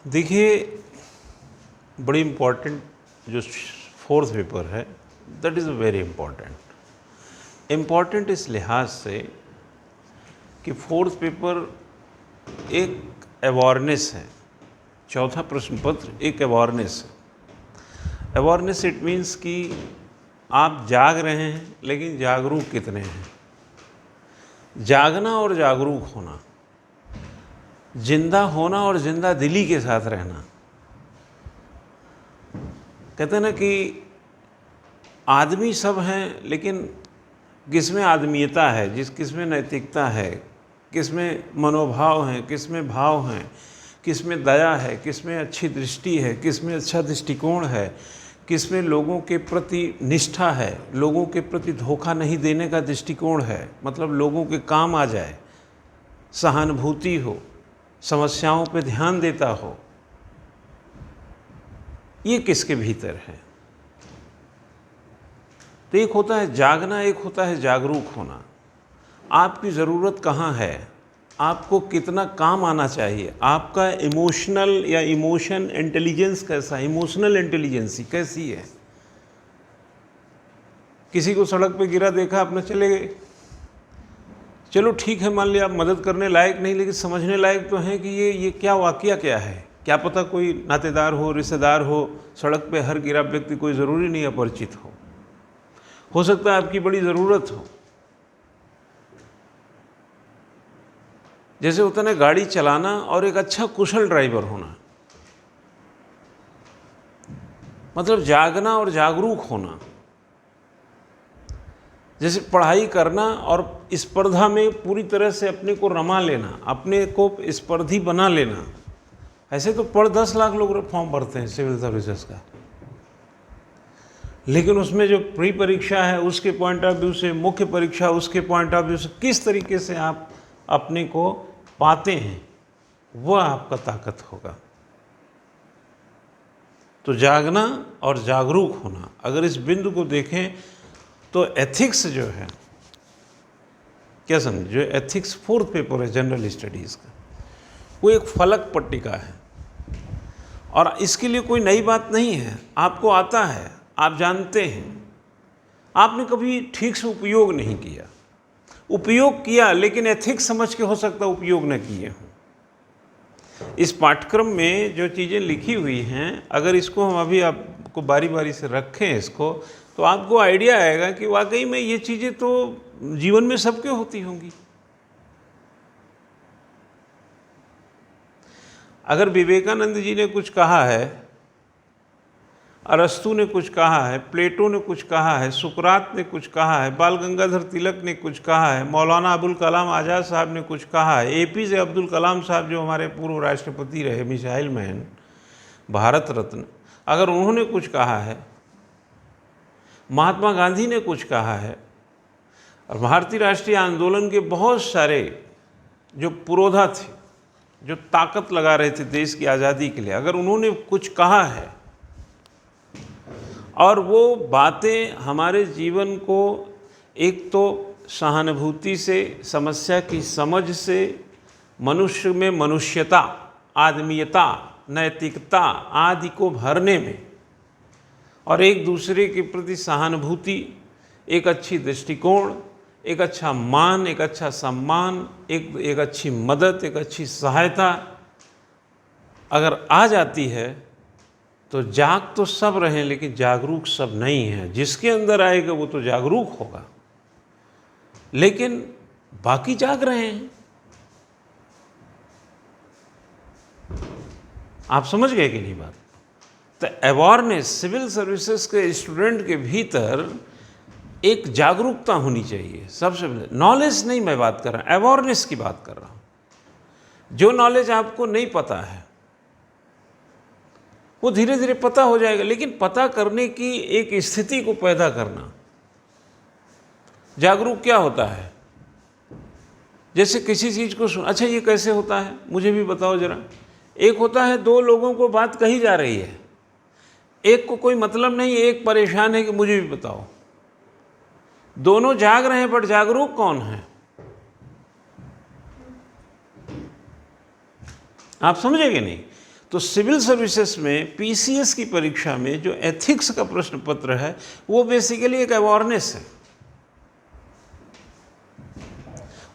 देखिए, बड़ी इम्पॉर्टेंट जो फोर्थ पेपर है, दैट इज़ वेरी इम्पॉर्टेंट इस लिहाज से कि फोर्थ पेपर एक अवेयरनेस है। चौथा प्रश्न पत्र एक अवेयरनेस है। अवेयरनेस इट मीन्स कि आप जाग रहे हैं, लेकिन जागरूक कितने हैं। जागना और जागरूक होना, जिंदा होना और जिंदा दिली के साथ रहना। कहते हैं ना कि आदमी सब हैं, लेकिन किसमें आदमीयता है, किसमें नैतिकता है, किसमें मनोभाव हैं, किसमें भाव हैं, किसमें दया है, किसमें अच्छी दृष्टि है, किसमें अच्छा दृष्टिकोण है, किसमें लोगों के प्रति निष्ठा है, लोगों के प्रति धोखा नहीं देने का दृष्टिकोण है, मतलब लोगों के काम आ जाए, सहानुभूति हो, समस्याओं पे ध्यान देता हो। ये किसके भीतर है? तो एक होता है जागना, एक होता है जागरूक होना। आपकी ज़रूरत कहाँ है, आपको कितना काम आना चाहिए, आपका इमोशनल या इमोशन इंटेलिजेंस कैसा, इमोशनल इंटेलिजेंसी कैसी है। किसी को सड़क पे गिरा देखा, अपने चले गए, चलो ठीक है, मान लिया आप मदद करने लायक नहीं, लेकिन समझने लायक तो हैं कि ये क्या वाकया क्या है। क्या पता कोई नातेदार हो, रिश्तेदार हो, सड़क पे हर गिरा व्यक्ति कोई ज़रूरी नहीं अपरिचित हो सकता है आपकी बड़ी ज़रूरत हो। जैसे होता है ना, गाड़ी चलाना और एक अच्छा कुशल ड्राइवर होना, मतलब जागना और जागरूक होना। जैसे पढ़ाई करना और स्पर्धा में पूरी तरह से अपने को रमा लेना, अपने को स्पर्धी बना लेना। ऐसे तो 10 लाख लोग फॉर्म भरते हैं सिविल सर्विसेज का, लेकिन उसमें जो प्री परीक्षा है उसके पॉइंट ऑफ व्यू से, मुख्य परीक्षा उसके पॉइंट ऑफ व्यू से, किस तरीके से आप अपने को पाते हैं, वह आपका ताकत होगा। तो जागना और जागरूक होना, अगर इस बिंदु को देखें तो एथिक्स जो है, क्या समझे, जो एथिक्स फोर्थ पेपर है जनरल स्टडीज़ का, वो एक फलक पट्टिका है। और इसके लिए कोई नई बात नहीं है, आपको आता है, आप जानते हैं, आपने कभी ठीक से उपयोग नहीं किया, उपयोग किया लेकिन एथिक्स समझ के हो सकता उपयोग न किए हों। इस पाठ्यक्रम में जो चीज़ें लिखी हुई हैं, अगर इसको हम अभी आपको बारी बारी से रखें इसको, तो आपको आइडिया आएगा कि वाकई में ये चीज़ें तो जीवन में सबके होती होंगी। अगर विवेकानंद जी ने कुछ कहा है, अरस्तु ने कुछ कहा है, प्लेटो ने कुछ कहा है, सुकरात ने कुछ कहा है, बाल गंगाधर तिलक ने कुछ कहा है, मौलाना अबुल कलाम आज़ाद साहब ने कुछ कहा है, APJ अब्दुल कलाम साहब जो हमारे पूर्व राष्ट्रपति रहे, मिसाइल मैन, भारत रत्न, अगर उन्होंने कुछ कहा है, महात्मा गांधी ने कुछ कहा है, और भारतीय राष्ट्रीय आंदोलन के बहुत सारे जो पुरोधा थे, जो ताकत लगा रहे थे देश की आज़ादी के लिए, अगर उन्होंने कुछ कहा है और वो बातें हमारे जीवन को एक तो सहानुभूति से, समस्या की समझ से, मनुष्य में मनुष्यता, आदमीयता, नैतिकता आदि को भरने में, और एक दूसरे के प्रति सहानुभूति, एक अच्छी दृष्टिकोण, एक अच्छा मान, एक अच्छा सम्मान, एक अच्छी मदद, एक अच्छी सहायता अगर आ जाती है, तो जाग तो सब रहें लेकिन जागरूक सब नहीं हैं। जिसके अंदर आएगा वो तो जागरूक होगा, लेकिन बाकी जाग रहे हैं। आप समझ गए कि नहीं बात? तो अवेयरनेस, सिविल सर्विसेज के स्टूडेंट के भीतर एक जागरूकता होनी चाहिए। सबसे पहले नॉलेज नहीं मैं बात कर रहा, अवेयरनेस की बात कर रहा हूँ। जो नॉलेज आपको नहीं पता है वो धीरे धीरे पता हो जाएगा, लेकिन पता करने की एक स्थिति को पैदा करना। जागरूक क्या होता है? जैसे किसी चीज़ को सुन, अच्छा ये कैसे होता है मुझे भी बताओ जरा। एक होता है दो लोगों को बात कही जा रही है, एक को कोई मतलब नहीं, एक परेशान है कि मुझे भी बताओ। दोनों जाग रहे हैं, बट जागरूक कौन है? आप समझेंगे नहीं? तो सिविल सर्विसेज में पीसीएस की परीक्षा में जो एथिक्स का प्रश्न पत्र है वो बेसिकली एक अवेयरनेस है।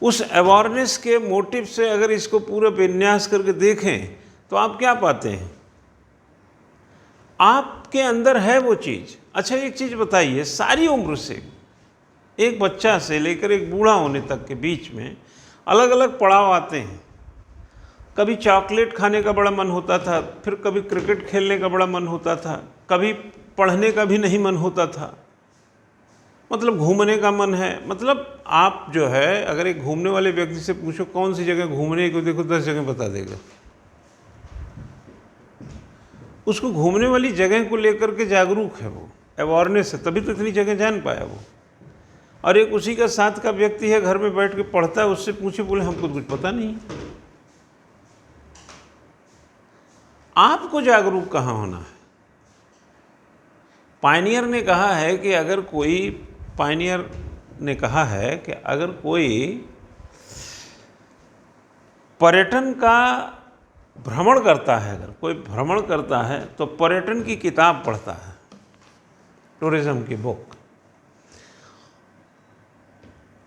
उस अवेयरनेस के मोटिव से अगर इसको पूरा विन्यास करके देखें तो आप क्या पाते हैं, आपके अंदर है वो चीज़। अच्छा एक चीज़ बताइए, सारी उम्र से एक बच्चा से लेकर एक बूढ़ा होने तक के बीच में अलग अलग पड़ाव आते हैं। कभी चॉकलेट खाने का बड़ा मन होता था, फिर कभी क्रिकेट खेलने का बड़ा मन होता था, कभी पढ़ने का भी नहीं मन होता था, मतलब घूमने का मन है। मतलब आप जो है अगर एक घूमने वाले व्यक्ति से पूछो कौन सी जगह घूमने को, देखो 10 जगह बता देगा। उसको घूमने वाली जगह को लेकर के जागरूक है, वो अवेयरनेस है, तभी तो इतनी जगह जान पाया वो। और एक उसी का साथ का व्यक्ति है, घर में बैठ के पढ़ता है, उससे पूछे बोले हमको कुछ पता नहीं। आपको जागरूक कहाँ होना है। पायनियर ने कहा है कि अगर कोई पर्यटन का भ्रमण करता है, अगर कोई भ्रमण करता है तो पर्यटन की किताब पढ़ता है, टूरिज्म की बुक,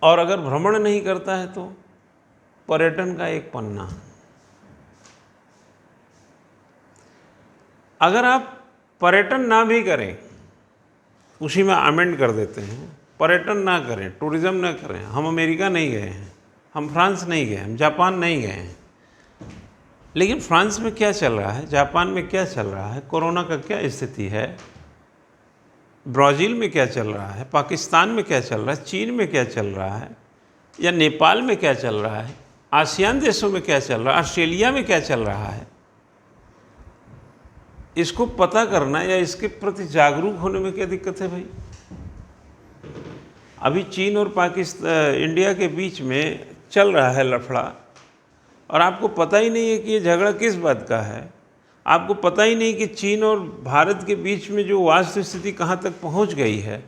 और अगर भ्रमण नहीं करता है तो पर्यटन का एक पन्ना। अगर आप पर्यटन ना भी करें, उसी में अमेंड कर देते हैं, पर्यटन ना करें, टूरिज्म ना करें, हम अमेरिका नहीं गए हैं, हम फ्रांस नहीं गए, हम जापान नहीं गए हैं, लेकिन फ्रांस में क्या चल रहा है, जापान में क्या चल रहा है, कोरोना का क्या स्थिति है, ब्राज़ील में क्या चल रहा है, पाकिस्तान में क्या चल रहा है, चीन में क्या चल रहा है, या नेपाल में क्या चल रहा है, आसियान देशों में क्या चल रहा है, ऑस्ट्रेलिया में क्या चल रहा है, इसको पता करना या इसके प्रति जागरूक होने में क्या दिक्कत है भाई। अभी चीन और पाकिस्तान इंडिया के बीच में चल रहा है लफड़ा, और आपको पता ही नहीं है कि ये झगड़ा किस बात का है। आपको पता ही नहीं कि चीन और भारत के बीच में जो वास्तविक स्थिति कहाँ तक पहुँच गई है।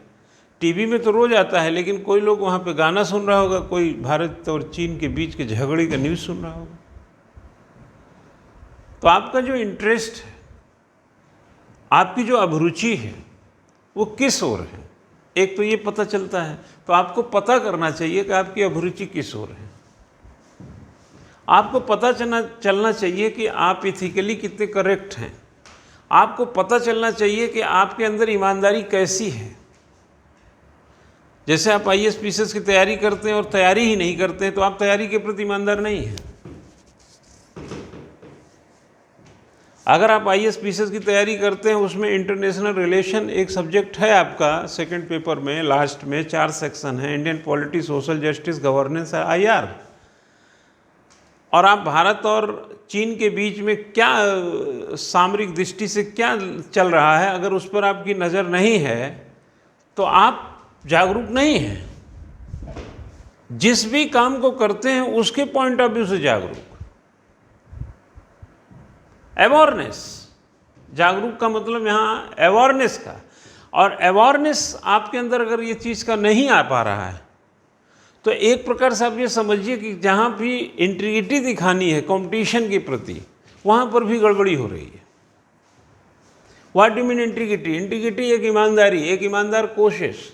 टीवी में तो रोज़ आता है, लेकिन कोई लोग वहाँ पे गाना सुन रहा होगा, कोई भारत और चीन के बीच के झगड़े का न्यूज़ सुन रहा होगा। तो आपका जो इंटरेस्ट है, आपकी जो अभिरुचि है, वो किस ओर है, एक तो ये पता चलता है। तो आपको पता करना चाहिए कि आपकी अभिरुचि किस ओर है। आपको पता चलना चाहिए कि आप इथिकली कितने करेक्ट हैं। आपको पता चलना चाहिए कि आपके अंदर ईमानदारी कैसी है। जैसे आप आईएएस पीसीएस की तैयारी करते हैं और तैयारी ही नहीं करते हैं तो आप तैयारी के प्रति ईमानदार नहीं हैं। अगर आप आईएएस पीसीएस की तैयारी करते हैं, उसमें इंटरनेशनल रिलेशन एक सब्जेक्ट है आपका, सेकंड पेपर में लास्ट में 4 सेक्शन है, Indian polity, social justice, governance, IR, और आप भारत और चीन के बीच में क्या सामरिक दृष्टि से क्या चल रहा है, अगर उस पर आपकी नज़र नहीं है तो आप जागरूक नहीं हैं। जिस भी काम को करते हैं उसके पॉइंट ऑफ व्यू से जागरूक। अवेयरनेस, जागरूक का मतलब यहाँ अवेयरनेस का, और अवेयरनेस आपके अंदर अगर ये चीज़ का नहीं आ पा रहा है तो एक प्रकार से आप ये समझिए कि जहाँ भी इंटीग्रिटी दिखानी है कंपटीशन के प्रति, वहाँ पर भी गड़बड़ी हो रही है। What do mean integrity? Integrity एक ईमानदारी, एक ईमानदार कोशिश।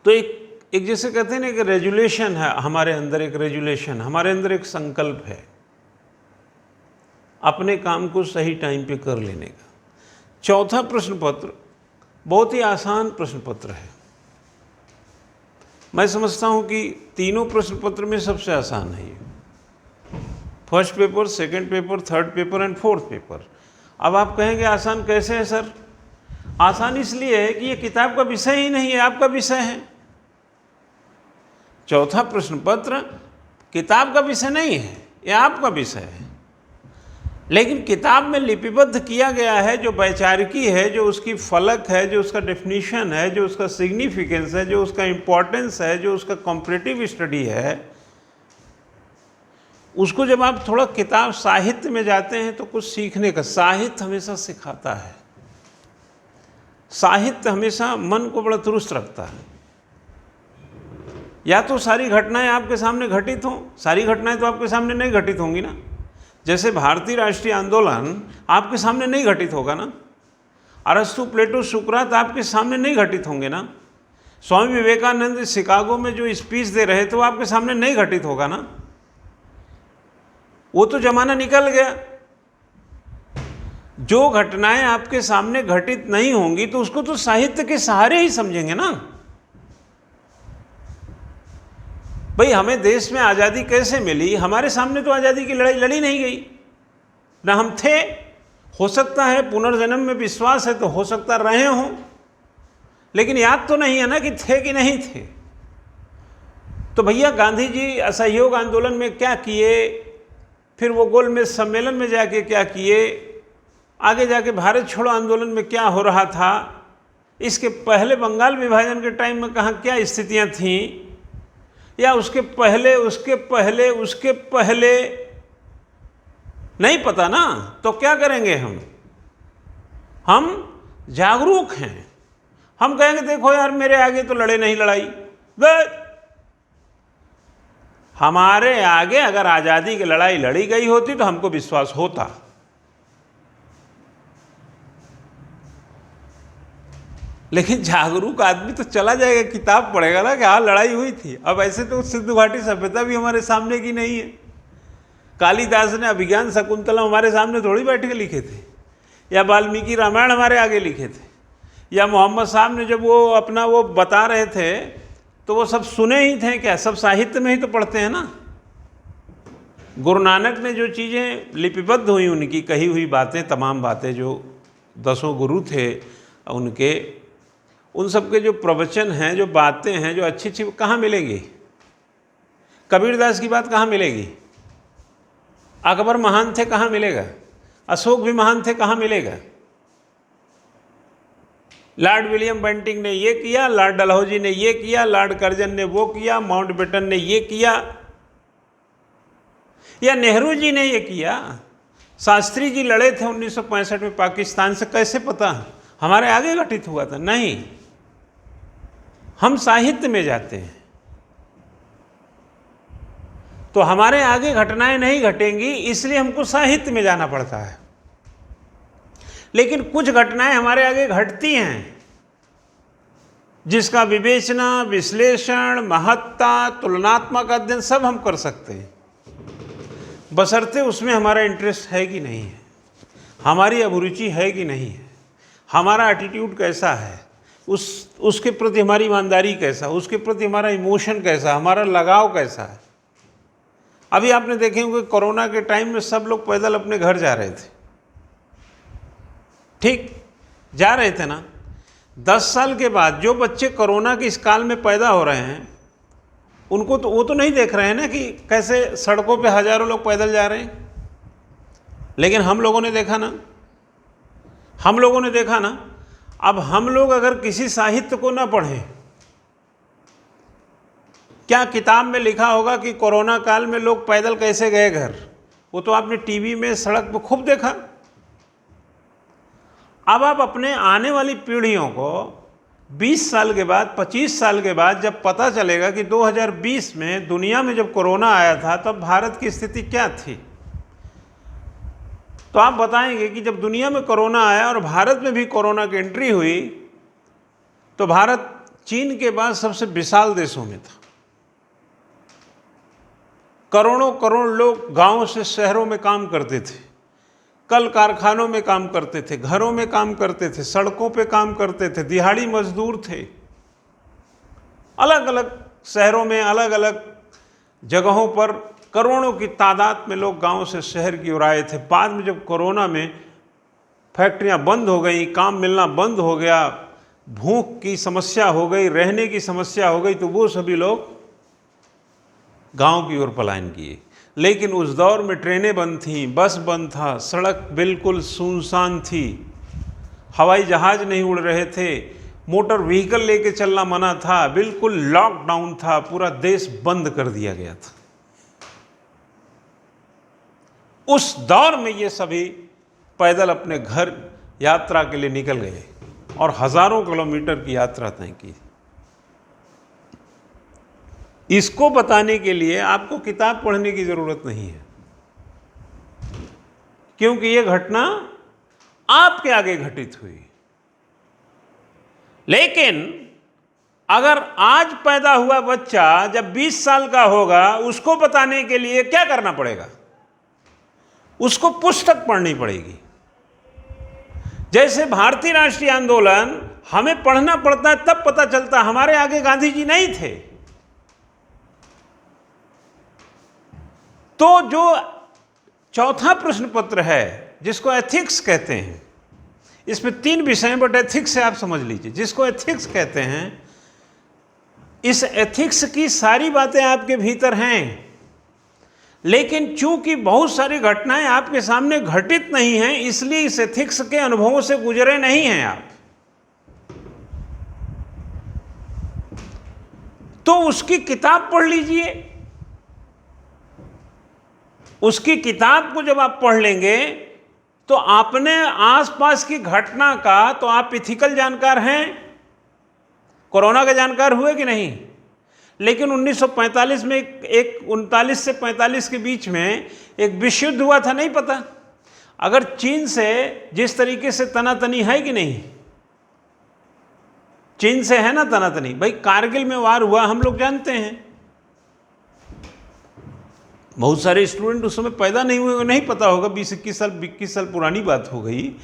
तो एक जैसे कहते हैं ना कि रेजुलेशन है हमारे अंदर, एक रेजुलेशन, हमारे अंदर एक संकल्प है अपने काम को सही टाइम पे कर लेने का। चौथा प्रश्न पत्र बहुत ही आसान प्रश्न पत्र है। मैं समझता हूं कि तीनों प्रश्न पत्र में सबसे आसान है ये, first paper, second paper, third paper and fourth paper. अब आप कहेंगे आसान कैसे है सर? आसान इसलिए है कि ये किताब का विषय ही नहीं है, आपका विषय है। चौथा प्रश्न पत्र किताब का विषय नहीं है, ये आपका विषय है, लेकिन किताब में लिपिबद्ध किया गया है जो वैचारिकी है, जो उसकी फलक है, जो उसका डेफिनेशन है, जो उसका सिग्निफिकेंस है, जो उसका इम्पोर्टेंस है, जो उसका कॉम्परेटिव स्टडी है, उसको जब आप थोड़ा किताब साहित्य में जाते हैं तो कुछ सीखने का। साहित्य हमेशा सिखाता है, साहित्य हमेशा मन को बड़ा दुरुस्त रखता है। या तो सारी घटनाएं आपके सामने घटित हों, सारी घटनाएं तो आपके सामने नहीं घटित होंगी ना। जैसे भारतीय राष्ट्रीय आंदोलन आपके सामने नहीं घटित होगा ना, अरस्तु, प्लेटो, सुकरात आपके सामने नहीं घटित होंगे ना, स्वामी विवेकानंद शिकागो में जो स्पीच दे रहे थे वो आपके सामने नहीं घटित होगा ना। वो तो जमाना निकल गया। जो घटनाएं आपके सामने घटित नहीं होंगी तो उसको तो साहित्य के सहारे ही समझेंगे ना। भाई, हमें देश में आज़ादी कैसे मिली? हमारे सामने तो आज़ादी की लड़ाई लड़ी नहीं गई, ना हम थे। हो सकता है पुनर्जन्म में विश्वास है तो हो सकता रहे हों, लेकिन याद तो नहीं है ना कि थे कि नहीं थे। तो भैया, गांधी जी असहयोग आंदोलन में क्या किए, फिर वो गोलमेज सम्मेलन में जाके क्या किए, आगे जाके भारत छोड़ो आंदोलन में क्या हो रहा था, इसके पहले बंगाल विभाजन के टाइम में कहाँ क्या स्थितियाँ थीं, या उसके पहले उसके पहले नहीं पता ना, तो क्या करेंगे हम जागरूक हैं। हम कहेंगे देखो यार, मेरे आगे तो लड़े नहीं लड़ाई। हमारे आगे अगर आज़ादी की लड़ाई लड़ी गई होती तो हमको विश्वास होता। लेकिन जागरूक आदमी तो चला जाएगा, किताब पढ़ेगा ना कि हाँ लड़ाई हुई थी। अब ऐसे तो सिंधु घाटी सभ्यता भी हमारे सामने की नहीं है। कालिदास ने अभिज्ञान शकुंतलम हमारे सामने थोड़ी बैठ के लिखे थे, या वाल्मीकि रामायण हमारे आगे लिखे थे, या मोहम्मद साहब ने जब वो अपना वो बता रहे थे तो वो सब सुने ही थे क्या? सब साहित्य में ही तो पढ़ते हैं ना। गुरु नानक ने जो चीज़ें लिपिबद्ध हुई, उनकी कही हुई बातें, तमाम बातें, जो 10 गुरु थे उनके, उन सब के जो प्रवचन हैं, जो बातें हैं, जो अच्छी अच्छी, कहाँ मिलेंगी? कबीरदास की बात कहाँ मिलेगी? अकबर महान थे, कहाँ मिलेगा? अशोक भी महान थे, कहाँ मिलेगा? लॉर्ड विलियम बेंटिंग ने ये किया, लॉर्ड डलहौजी ने ये किया, लॉर्ड कर्जन ने वो किया, माउंटबेटन ने ये किया, या नेहरू जी ने ये किया, शास्त्री जी लड़े थे 1965 में पाकिस्तान से, कैसे पता हमारे आगे घटित हुआ था? नहीं, हम साहित्य में जाते हैं तो हमारे आगे घटनाएं नहीं घटेंगी, इसलिए हमको साहित्य में जाना पड़ता है। लेकिन कुछ घटनाएं हमारे आगे घटती हैं जिसका विवेचना, विश्लेषण, महत्ता, तुलनात्मक अध्ययन सब हम कर सकते हैं, बशर्ते उसमें हमारा इंटरेस्ट है कि नहीं है, हमारी अभिरुचि है कि नहीं है, हमारा एटीट्यूड कैसा है, उसके प्रति हमारी ईमानदारी कैसा, उसके प्रति हमारा इमोशन कैसा, हमारा लगाव कैसा है। अभी आपने देखे होंगे कोरोना के टाइम में सब लोग पैदल अपने घर जा रहे थे, ठीक जा रहे थे ना। 10 साल के बाद जो बच्चे कोरोना के इस काल में पैदा हो रहे हैं, उनको तो वो तो नहीं देख रहे हैं ना कि कैसे सड़कों पे हजारों लोग पैदल जा रहे हैं। लेकिन हम लोगों ने देखा ना, अब हम लोग अगर किसी साहित्य को ना पढ़ें, क्या किताब में लिखा होगा कि कोरोना काल में लोग पैदल कैसे गए घर? वो तो आपने टीवी में, सड़क पर खूब देखा। अब आप अपने आने वाली पीढ़ियों को 20 साल के बाद, 25 साल के बाद जब पता चलेगा कि 2020 में दुनिया में जब कोरोना आया था तब भारत की स्थिति क्या थी, तो आप बताएंगे कि जब दुनिया में कोरोना आया और भारत में भी कोरोना की एंट्री हुई तो भारत चीन के बाद सबसे विशाल देशों में था। करोड़ों करोड़ लोग गांवों से शहरों में काम करते थे, कल कारखानों में काम करते थे, घरों में काम करते थे, सड़कों पे काम करते थे, दिहाड़ी मजदूर थे। अलग अलग शहरों में, अलग अलग जगहों पर करोड़ों की तादाद में लोग गांव से शहर की ओर आए थे। बाद में जब कोरोना में फैक्ट्रियां बंद हो गई, काम मिलना बंद हो गया, भूख की समस्या हो गई, रहने की समस्या हो गई, तो वो सभी लोग गांव की ओर पलायन किए। लेकिन उस दौर में ट्रेनें बंद थीं, बस बंद था, सड़क बिल्कुल सुनसान थी, हवाई जहाज नहीं उड़ रहे थे, मोटर व्हीकल लेके चलना मना था, बिल्कुल लॉकडाउन था, पूरा देश बंद कर दिया गया था। उस दौर में ये सभी पैदल अपने घर यात्रा के लिए निकल गए और हजारों किलोमीटर की यात्रा तय की। इसको बताने के लिए आपको किताब पढ़ने की ज़रूरत नहीं है, क्योंकि ये घटना आपके आगे घटित हुई। लेकिन अगर आज पैदा हुआ बच्चा जब 20 साल का होगा, उसको बताने के लिए क्या करना पड़ेगा? उसको पुस्तक पढ़नी पड़ेगी। जैसे भारतीय राष्ट्रीय आंदोलन हमें पढ़ना पड़ता है, तब पता चलता हमारे आगे गांधी जी नहीं थे। तो जो चौथा प्रश्न पत्र है जिसको एथिक्स कहते हैं, इसमें 3 विषय हैं, बट एथिक्स से आप समझ लीजिए। जिसको एथिक्स कहते हैं, इस एथिक्स की सारी बातें आपके भीतर हैं, लेकिन चूंकि बहुत सारी घटनाएं आपके सामने घटित नहीं हैं, इसलिए इस एथिक्स के अनुभवों से गुजरे नहीं हैं आप। तो उसकी किताब पढ़ लीजिए। उसकी किताब को जब आप पढ़ लेंगे तो आपने आसपास की घटना का, तो आप इथिकल जानकार हैं। कोरोना का जानकार हुए कि नहीं? लेकिन 1945 में एक 39 से 45 के बीच में एक विश्व युद्ध हुआ था, नहीं पता? अगर चीन से जिस तरीके से तनातनी है कि नहीं, चीन से है ना तनातनी। भाई कारगिल में वार हुआ, हम लोग जानते हैं। बहुत सारे स्टूडेंट उस समय पैदा नहीं हुए, नहीं पता होगा, 20-21 साल पुरानी बात हो गई।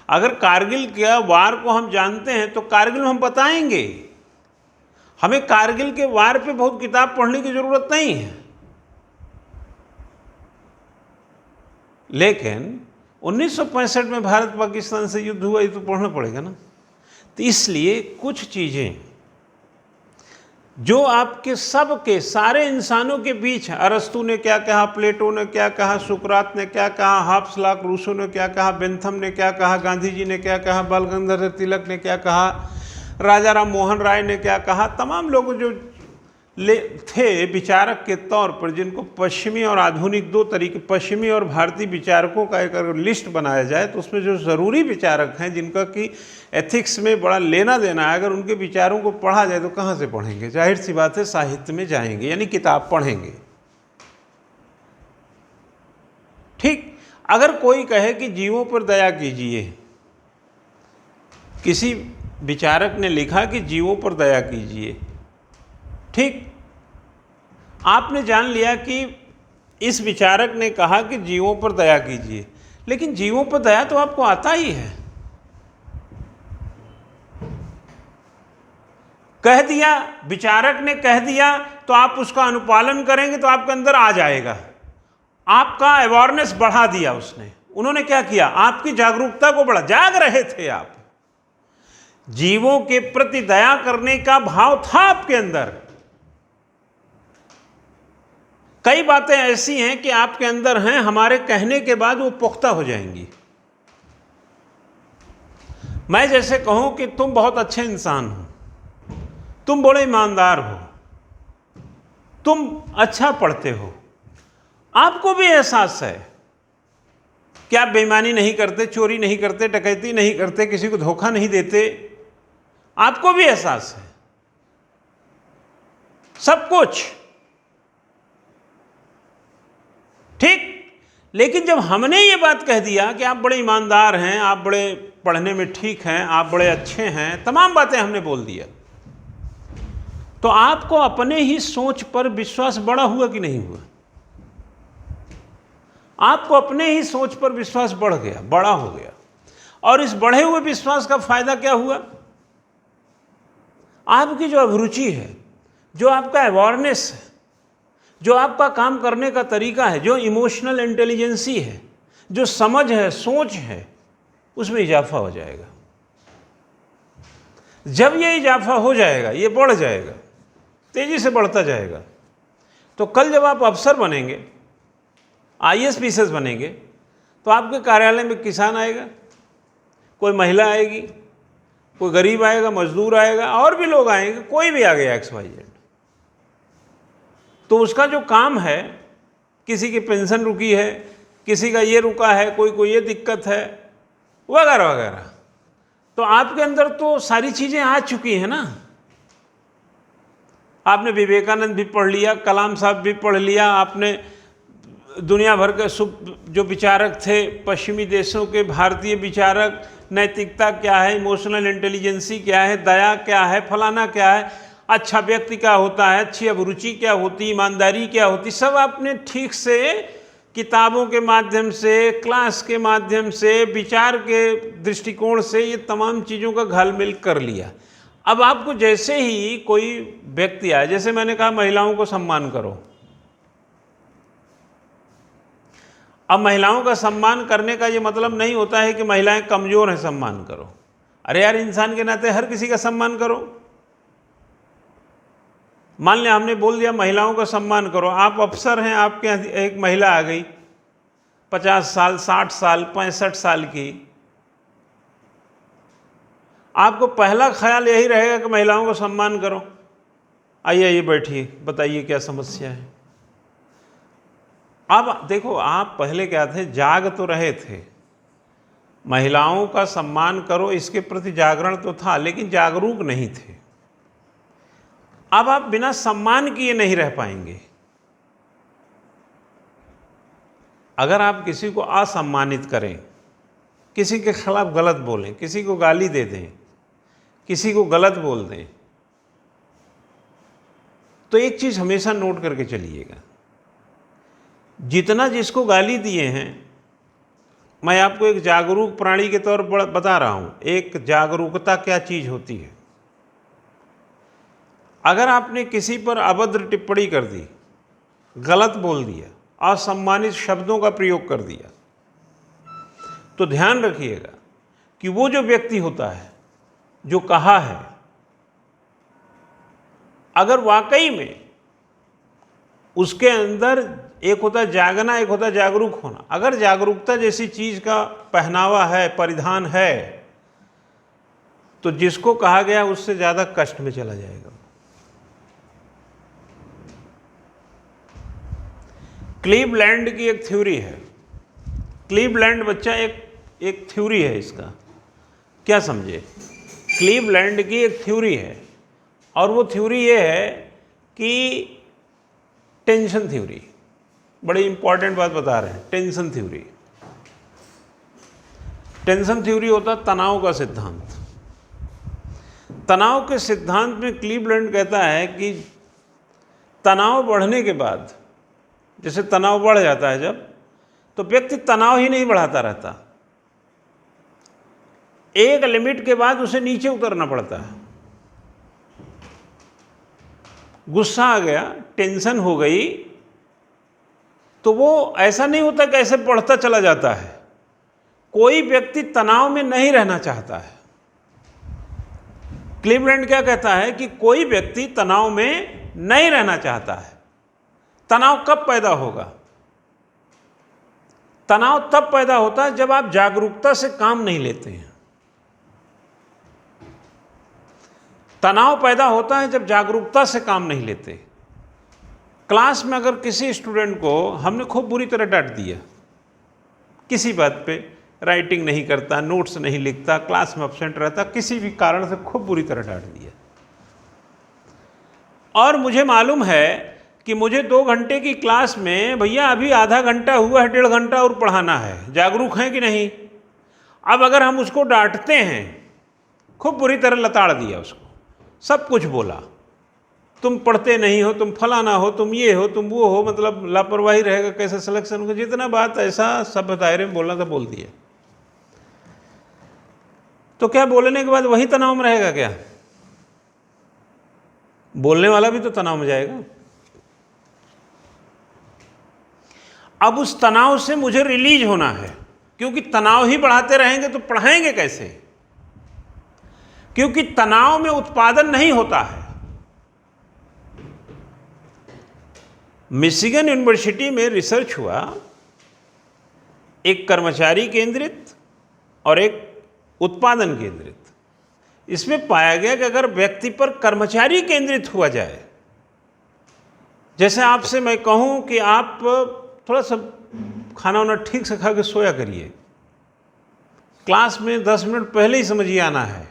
अगर कारगिल के वार को हम जानते हैं तो कारगिल में हम बताएंगे। हमें कारगिल के वार पे बहुत किताब पढ़ने की जरूरत नहीं है। लेकिन 1965 में भारत पाकिस्तान से युद्ध हुआ, ये तो पढ़ना पड़ेगा ना। तो इसलिए कुछ चीज़ें जो आपके सबके सारे इंसानों के बीच, अरस्तु ने क्या कहा, प्लेटो ने क्या कहा, सुकरात ने क्या कहा, हाफ्सलाक रूसो ने क्या कहा, बेंथम ने क्या कहा, गांधी जी ने क्या कहा, बाल गंगाधर तिलक ने क्या कहा, राजा राम मोहन राय ने क्या कहा, तमाम लोग जो थे विचारक के तौर पर, जिनको पश्चिमी और आधुनिक दो तरीके, पश्चिमी और भारतीय विचारकों का एक अगर लिस्ट बनाया जाए तो उसमें जो ज़रूरी विचारक हैं, जिनका कि एथिक्स में बड़ा लेना देना है, अगर उनके विचारों को पढ़ा जाए तो कहाँ से पढ़ेंगे? जाहिर सी बात है, साहित्य में जाएंगे, यानी किताब पढ़ेंगे। ठीक। अगर कोई कहे कि जीवों पर दया कीजिए, किसी विचारक ने लिखा कि जीवों पर दया कीजिए, ठीक, आपने जान लिया कि इस विचारक ने कहा कि जीवों पर दया कीजिए, लेकिन जीवों पर दया तो आपको आता ही है। कह दिया, विचारक ने कह दिया, तो आप उसका अनुपालन करेंगे तो आपके अंदर आ जाएगा। आपका अवेयरनेस बढ़ा दिया उसने। उन्होंने क्या किया? आपकी जागरूकता को बढ़ा। जाग रहे थे आप, जीवों के प्रति दया करने का भाव था आपके अंदर। कई बातें ऐसी हैं कि आपके अंदर हैं, हमारे कहने के बाद वो पुख्ता हो जाएंगी। मैं जैसे कहूं कि तुम बहुत अच्छे इंसान हो, तुम बड़े ईमानदार हो, तुम अच्छा पढ़ते हो, आपको भी एहसास है कि आप बेईमानी नहीं करते, चोरी नहीं करते, डकैती नहीं करते, किसी को धोखा नहीं देते, आपको भी एहसास है सब कुछ, ठीक। लेकिन जब हमने ये बात कह दिया कि आप बड़े ईमानदार हैं, आप बड़े पढ़ने में ठीक हैं, आप बड़े अच्छे हैं, तमाम बातें हमने बोल दिया, तो आपको अपने ही सोच पर विश्वास बड़ा हुआ कि नहीं हुआ? आपको अपने ही सोच पर विश्वास बढ़ गया, बड़ा हो गया। और इस बढ़े हुए विश्वास का फायदा क्या हुआ? आपकी जो अभिरुचि है, जो आपका अवेयरनेस है, जो आपका काम करने का तरीका है, जो इमोशनल इंटेलिजेंसी है, जो समझ है, सोच है, उसमें इजाफा हो जाएगा। जब ये इजाफा हो जाएगा, ये बढ़ जाएगा, तेजी से बढ़ता जाएगा, तो कल जब आप अफसर बनेंगे, IAS PCS बनेंगे, तो आपके कार्यालय में किसान आएगा, कोई महिला आएगी, कोई गरीब आएगा, मजदूर आएगा, और भी लोग आएंगे, कोई भी आ गया XYZ, तो उसका जो काम है, किसी की पेंशन रुकी है, किसी का ये रुका है, कोई को ये दिक्कत है, वगैरह वगैरह, तो आपके अंदर तो सारी चीज़ें आ चुकी हैं ना। आपने विवेकानंद भी पढ़ लिया, कलाम साहब भी पढ़ लिया, आपने दुनिया भर के जो विचारक थे पश्चिमी देशों के, भारतीय विचारक, नैतिकता क्या है, इमोशनल इंटेलिजेंसी क्या है, दया क्या है, फलाना क्या है, अच्छा व्यक्ति क्या होता है, अच्छी अभिरुचि क्या होती, ईमानदारी क्या होती, सब आपने ठीक से किताबों के माध्यम से, क्लास के माध्यम से, विचार के दृष्टिकोण से ये तमाम चीज़ों का घालमेल कर लिया। अब आपको जैसे ही कोई व्यक्ति आए, जैसे मैंने कहा महिलाओं को सम्मान करो, अब महिलाओं का सम्मान करने का ये मतलब नहीं होता है कि महिलाएं कमज़ोर हैं सम्मान करो। अरे यार, इंसान के नाते हर किसी का सम्मान करो। मान लिया हमने बोल दिया महिलाओं का सम्मान करो, आप अफसर हैं, आपके यहाँ एक महिला आ गई 50 साल, 60 साल, 65 साल की, आपको पहला ख्याल यही रहेगा कि महिलाओं को सम्मान करो। आइए आइए बैठिए, बताइए क्या समस्या है। अब देखो, आप पहले क्या थे, जाग तो रहे थे, महिलाओं का सम्मान करो इसके प्रति जागरण तो था, लेकिन जागरूक नहीं थे। अब आप बिना सम्मान किए नहीं रह पाएंगे। अगर आप किसी को असम्मानित करें, किसी के खिलाफ गलत बोलें, किसी को गाली दे दें, किसी को गलत बोल दें, तो एक चीज़ हमेशा नोट करके चलिएगा, जितना जिसको गाली दिए हैं, मैं आपको एक जागरूक प्राणी के तौर पर बता रहा हूँ, एक जागरूकता क्या चीज़ होती है। अगर आपने किसी पर अभद्र टिप्पणी कर दी, गलत बोल दिया, असम्मानित शब्दों का प्रयोग कर दिया, तो ध्यान रखिएगा कि वो जो व्यक्ति होता है जो कहा है, अगर वाकई में उसके अंदर एक होता है जागना, एक होता है जागरूक होना, अगर जागरूकता जैसी चीज़ का पहनावा है, परिधान है, तो जिसको कहा गया उससे ज़्यादा कष्ट में चला जाएगा। क्लीवलैंड की एक थ्योरी है, क्लीवलैंड बच्चा एक थ्योरी है इसका, क्या समझे, क्लीवलैंड की एक थ्योरी है, और वो थ्योरी ये है कि टेंशन थ्योरी, बड़ी इंपॉर्टेंट बात बता रहे हैं, टेंशन थ्योरी। टेंशन थ्योरी होता तनाव का सिद्धांत। तनाव के सिद्धांत में क्लीवलैंड कहता है कि तनाव बढ़ने के बाद, जैसे तनाव बढ़ जाता है जब, तो व्यक्ति तनाव ही नहीं बढ़ाता रहता, एक लिमिट के बाद उसे नीचे उतरना पड़ता है। गुस्सा आ गया, टेंशन हो गई, तो वो ऐसा नहीं होता कि ऐसे बढ़ता चला जाता है। कोई व्यक्ति तनाव में नहीं रहना चाहता है। क्लीवलैंड क्या कहता है कि कोई व्यक्ति तनाव में नहीं रहना चाहता है। तनाव कब पैदा होगा? तनाव तब पैदा होता है जब आप जागरूकता से काम नहीं लेते हैं। तनाव पैदा होता है जब जागरूकता से काम नहीं लेते। क्लास में अगर किसी स्टूडेंट को हमने खूब बुरी तरह डांट दिया, किसी बात पे राइटिंग नहीं करता, नोट्स नहीं लिखता, क्लास में एब्सेंट रहता, किसी भी कारण से खूब बुरी तरह डांट दिया, और मुझे मालूम है कि मुझे 2 घंटे की क्लास में भैया अभी आधा घंटा हुआ है, 1.5 घंटा और पढ़ाना है, जागरूक हैं कि नहीं? अब अगर हम उसको डांटते हैं, खूब बुरी तरह लताड़ दिया उसको, सब कुछ बोला, तुम पढ़ते नहीं हो, तुम फलाना हो, तुम ये हो, तुम वो हो, मतलब लापरवाही रहेगा, कैसे सिलेक्शन हो, जितना बात ऐसा सब दायरे में बोलना था बोल दिया, तो क्या बोलने के बाद वही तनाव में रहेगा क्या? बोलने वाला भी तो तनाव में जाएगा। अब उस तनाव से मुझे रिलीज होना है, क्योंकि तनाव ही बढ़ाते रहेंगे तो पढ़ाएंगे कैसे? क्योंकि तनाव में उत्पादन नहीं होता है। मिशिगन यूनिवर्सिटी में रिसर्च हुआ, एक कर्मचारी केंद्रित और एक उत्पादन केंद्रित। इसमें पाया गया कि अगर व्यक्ति पर कर्मचारी केंद्रित हुआ जाए, जैसे आपसे मैं कहूं कि आप थोड़ा सा खाना वाना ठीक से खा के सोया करिए, क्लास में 10 मिनट पहले ही समझिए आना है,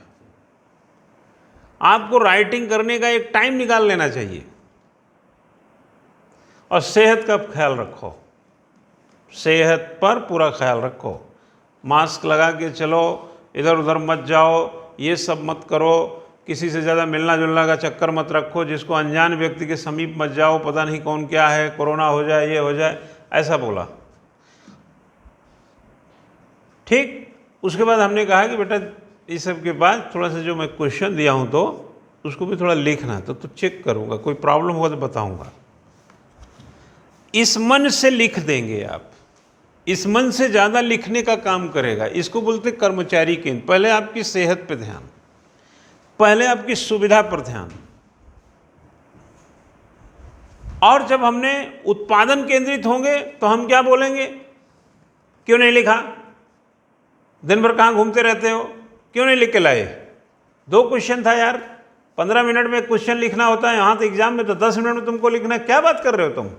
आपको राइटिंग करने का एक टाइम निकाल लेना चाहिए। और सेहत का ख्याल रखो, सेहत पर पूरा ख्याल रखो। मास्क लगा के चलो, इधर उधर मत जाओ, ये सब मत करो, किसी से ज़्यादा मिलना जुलना का चक्कर मत रखो, जिसको अनजान व्यक्ति के समीप मत जाओ, पता नहीं कौन क्या है, कोरोना हो जाए, ये हो जाए, ऐसा बोला। ठीक। उसके बाद हमने कहा कि बेटा इस सब के बाद थोड़ा सा जो मैं क्वेश्चन दिया हूं तो उसको भी थोड़ा लिखना, तो चेक करूंगा, कोई प्रॉब्लम होगा तो बताऊंगा। इस मन से लिख देंगे आप, इस मन से ज़्यादा लिखने का काम करेगा। इसको बोलते कर्मचारी केंद्र। पहले आपकी सेहत पे ध्यान, पहले आपकी सुविधा पर ध्यान। और जब हमने उत्पादन केंद्रित होंगे तो हम क्या बोलेंगे, क्यों नहीं लिखा, दिन भर कहाँ घूमते रहते हो, क्यों नहीं लिख के लाए। 2 क्वेश्चन था यार, 15 मिनट में क्वेश्चन लिखना होता है, यहाँ तो एग्जाम में तो 10 मिनट में तुमको लिखना है, क्या बात कर रहे हो तुम,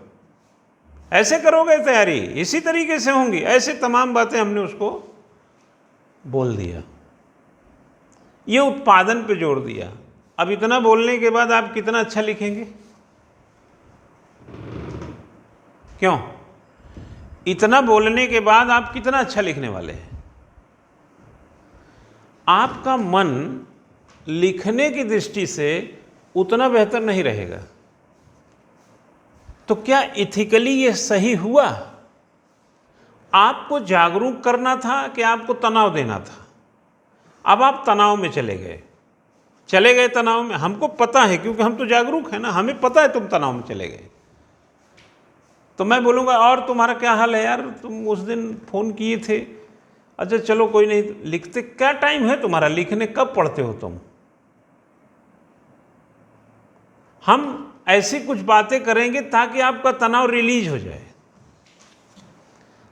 ऐसे करोगे तैयारी, इसी तरीके से होंगी। ऐसे तमाम बातें हमने उसको बोल दिया, ये उत्पादन पे जोर दिया। अब इतना बोलने के बाद आप कितना अच्छा लिखेंगे, क्यों, इतना बोलने के बाद आप कितना अच्छा लिखने वाले हैं। आपका मन लिखने की दृष्टि से उतना बेहतर नहीं रहेगा। तो क्या इथिकली ये सही हुआ? आपको जागरूक करना था कि आपको तनाव देना था? अब आप तनाव में चले गए तनाव में। हमको पता है, क्योंकि हम तो जागरूक है ना, हमें पता है तुम तनाव में चले गए। तो मैं बोलूँगा और तुम्हारा क्या हाल है यार, तुम उस दिन फ़ोन किए थे, अच्छा चलो कोई नहीं, लिखते क्या टाइम है तुम्हारा लिखने, कब पढ़ते हो तुम। हम ऐसी कुछ बातें करेंगे ताकि आपका तनाव रिलीज हो जाए।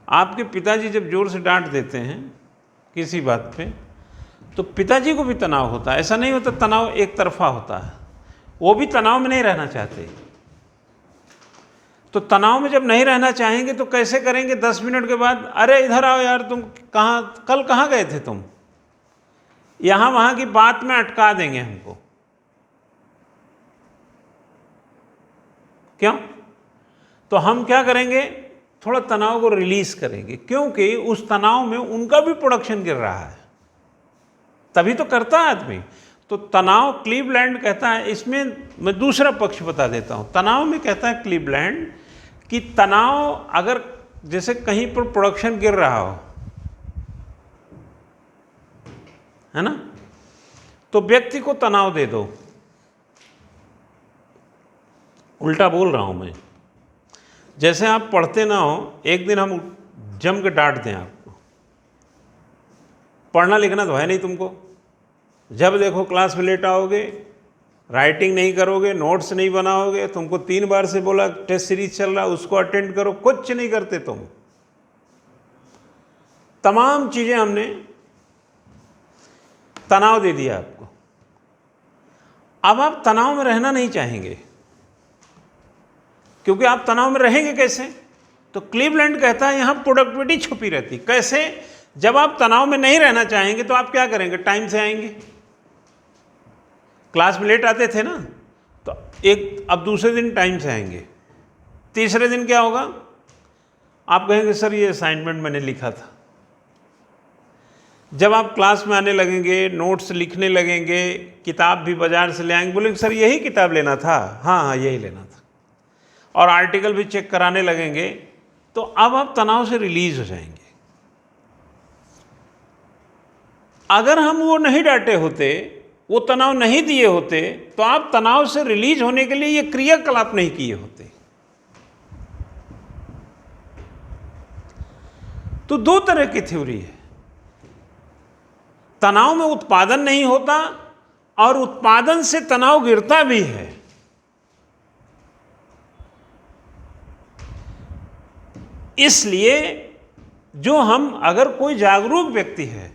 आपके पिताजी जब जोर से डांट देते हैं किसी बात पे, तो पिताजी को भी तनाव होता है। ऐसा नहीं होता तनाव एक तरफा होता है, वो भी तनाव में नहीं रहना चाहते। तो तनाव में जब नहीं रहना चाहेंगे तो कैसे करेंगे, 10 मिनट के बाद अरे इधर आओ यार, तुम कहाँ, कल कहाँ गए थे तुम, यहाँ वहाँ की बात में अटका देंगे हमको। क्यों? तो हम क्या करेंगे, थोड़ा तनाव को रिलीज करेंगे, क्योंकि उस तनाव में उनका भी प्रोडक्शन गिर रहा है, तभी तो करता है आदमी। तो तनाव, क्लीवलैंड कहता है, इसमें मैं दूसरा पक्ष बता देता हूं। तनाव में कहता है क्लीवलैंड कि तनाव अगर जैसे कहीं पर प्रोडक्शन गिर रहा हो, है ना, तो व्यक्ति को तनाव दे दो। उल्टा बोल रहा हूं मैं, जैसे आप पढ़ते ना हो, एक दिन हम जम के डांट दें आपको, पढ़ना लिखना तो है नहीं तुमको, जब देखो क्लास में लेट आओगे, राइटिंग नहीं करोगे, नोट्स नहीं बनाओगे, तुमको 3 बार से बोला टेस्ट सीरीज चल रहा उसको अटेंड करो, कुछ नहीं करते तुम। तमाम चीजें हमने तनाव दे दिया आपको। अब आप तनाव में रहना नहीं चाहेंगे, क्योंकि आप तनाव में रहेंगे कैसे। तो क्लीवलैंड कहता है यहां प्रोडक्टिविटी छुपी रहती। कैसे? जब आप तनाव में नहीं रहना चाहेंगे तो आप क्या करेंगे, टाइम से आएंगे। क्लास में लेट आते थे ना, तो अब दूसरे दिन टाइम से आएंगे। तीसरे दिन क्या होगा, आप कहेंगे सर ये असाइनमेंट मैंने लिखा था। जब आप क्लास में आने लगेंगे, नोट्स लिखने लगेंगे, किताब भी बाजार से ले आएंगे, बोलेंगे सर यही किताब लेना था, हाँ यही लेना था, और आर्टिकल भी चेक कराने लगेंगे, तो अब आप तनाव से रिलीज हो जाएंगे। अगर हम वो नहीं डांटे होते, वो तनाव नहीं दिए होते, तो आप तनाव से रिलीज होने के लिए ये क्रियाकलाप नहीं किए होते। तो 2 तरह की थ्योरी है। तनाव में उत्पादन नहीं होता और उत्पादन से तनाव गिरता भी है। इसलिए जो हम, अगर कोई जागरूक व्यक्ति है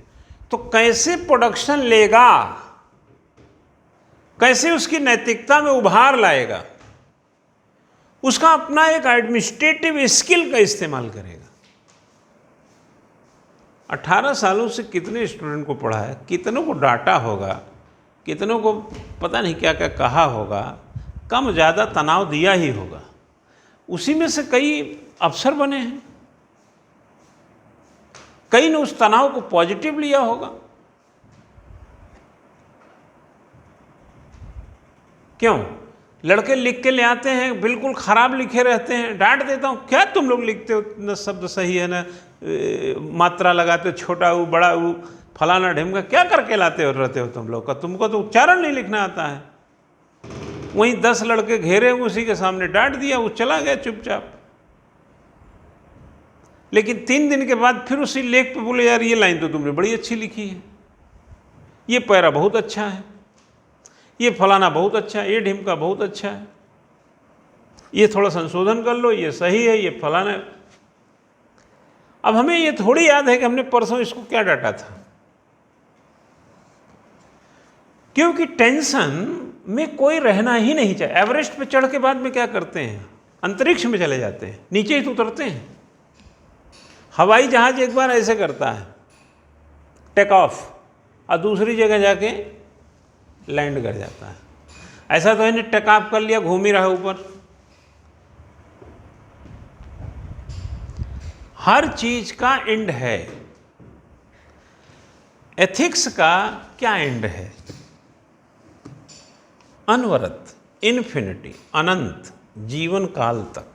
तो कैसे प्रोडक्शन लेगा, कैसे उसकी नैतिकता में उभार लाएगा, उसका अपना एक एडमिनिस्ट्रेटिव स्किल का इस्तेमाल करेगा। 18 सालों से कितने स्टूडेंट को पढ़ा है, कितनों को डांटा होगा, कितनों को पता नहीं क्या क्या कहा होगा, कम ज़्यादा तनाव दिया ही होगा, उसी में से कई अफसर बने हैं, कई ने उस तनाव को पॉजिटिव लिया होगा। क्यों? लड़के लिख के ले आते हैं, बिल्कुल ख़राब लिखे रहते हैं, डांट देता हूँ, क्या तुम लोग लिखते हो, न शब्द सही है, न मात्रा लगाते हो, छोटा ऊ बड़ा ऊ फलाना ढिमका, क्या करके लाते हो रहते हो तुम लोग का, तुमको तो उच्चारण नहीं लिखना आता है। वहीं 10 लड़के घेरे, उसी के सामने डांट दिया, वो चला गया चुपचाप। लेकिन 3 दिन के बाद फिर उसी लेख पे बोले, यार ये लाइन तो तुमने बड़ी अच्छी लिखी है, ये पैरा बहुत अच्छा है, ये फलाना बहुत अच्छा है, ये ढिमका बहुत अच्छा है, ये थोड़ा संशोधन कर लो, ये सही है, ये फलाना है। अब हमें ये थोड़ी याद है कि हमने परसों इसको क्या डांटा था, क्योंकि टेंशन में कोई रहना ही नहीं चाहिए। एवरेस्ट पे चढ़ के बाद में क्या करते हैं, अंतरिक्ष में चले जाते हैं, नीचे ही तो उतरते हैं। हवाई जहाज एक बार ऐसे करता है, टेक ऑफ, और दूसरी जगह जाके लैंड कर जाता है। ऐसा तो है नहीं टेक ऑफ कर लिया, घूम ही रहा ऊपर। हर चीज का एंड है। एथिक्स का क्या एंड है? अनवरत, इन्फिनिटी, अनंत, जीवन काल तक।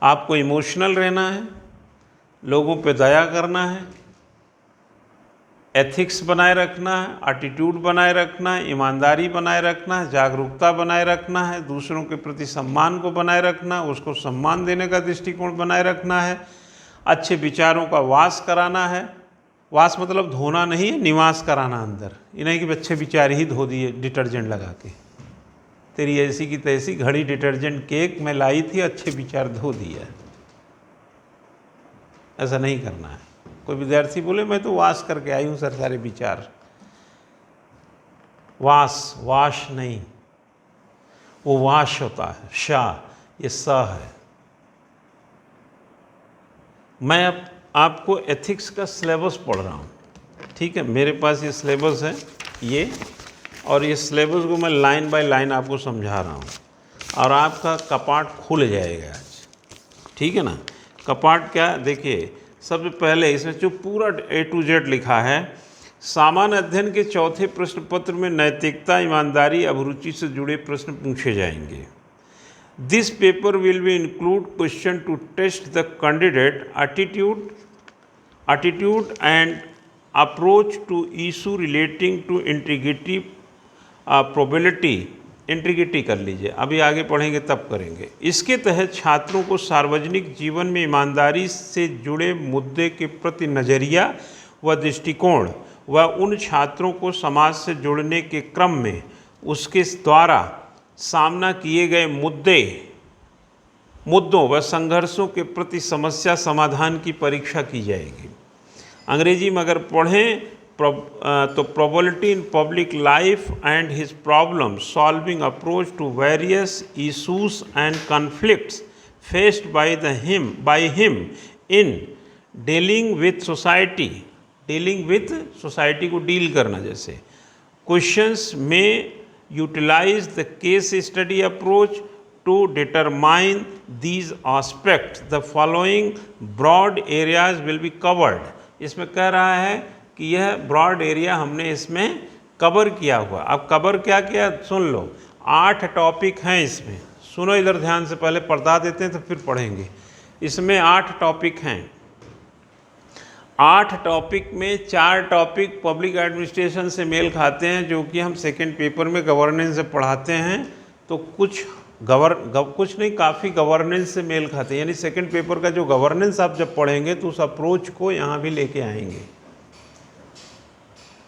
आपको इमोशनल रहना है, लोगों पे दया करना है, एथिक्स बनाए रखना है, एटीट्यूड बनाए रखना है, ईमानदारी बनाए रखना है, जागरूकता बनाए रखना है, दूसरों के प्रति सम्मान को बनाए रखना है, उसको सम्मान देने का दृष्टिकोण बनाए रखना है, अच्छे विचारों का वास कराना है। वास मतलब धोना नहीं है, निवास कराना अंदर। ये नहीं कि अच्छे विचार ही धो दिए डिटर्जेंट लगा के, तेरी ऐसी की तैसी घड़ी डिटर्जेंट केक में लाई थी, अच्छे विचार धो दिया। ऐसा नहीं करना है। कोई विद्यार्थी बोले मैं तो वाश करके आई हूँ सर सारे विचार, वाश नहीं, वो वाश होता है, शाह, ये स है। मैं अब आपको एथिक्स का सिलेबस पढ़ रहा हूँ, ठीक है, मेरे पास ये सिलेबस है ये, और ये सिलेबस को मैं लाइन बाय लाइन आपको समझा रहा हूँ, और आपका कपाट खुल जाएगा आज, ठीक है ना। कपाट क्या, देखिए सबसे पहले इसमें जो पूरा A to Z लिखा है, सामान्य अध्ययन के चौथे प्रश्न पत्र में नैतिकता, ईमानदारी, अभिरुचि से जुड़े प्रश्न पूछे जाएंगे। This paper will be include question to test the candidate attitude and approach to issue relating to integrity, probability, integrity कर लीजिए, अभी आगे पढ़ेंगे तब करेंगे। इसके तहत छात्रों को सार्वजनिक जीवन में ईमानदारी से जुड़े मुद्दे के प्रति नज़रिया व दृष्टिकोण व उन छात्रों को समाज से जोड़ने के क्रम में उसके द्वारा सामना किए गए मुद्दों व संघर्षों के प्रति समस्या समाधान की परीक्षा की जाएगी। अंग्रेजी में अगर पढ़ें तो probability in public life and his problem solving approach to various issues and conflicts faced by him in dealing with society को डील करना। जैसे क्वेश्चंस में utilise the case study approach to determine these aspects, the following broad areas will be covered. इसमें कह रहा है कि यह ब्रॉड एरिया हमने इसमें कवर किया हुआ। अब कवर क्या किया सुन लो, 8 टॉपिक हैं इसमें, सुनो इधर ध्यान से, पहले पढ़ा देते हैं तो फिर पढ़ेंगे। इसमें 8 टॉपिक हैं, 8 टॉपिक में 4 टॉपिक पब्लिक एडमिनिस्ट्रेशन से मेल खाते हैं, जो कि हम सेकेंड पेपर में गवर्नेंस से पढ़ाते हैं, तो कुछ नहीं, काफ़ी गवर्नेंस से मेल खाते हैं। यानी सेकेंड पेपर का जो गवर्नेंस आप जब पढ़ेंगे तो उस अप्रोच को यहाँ भी लेके आएंगे।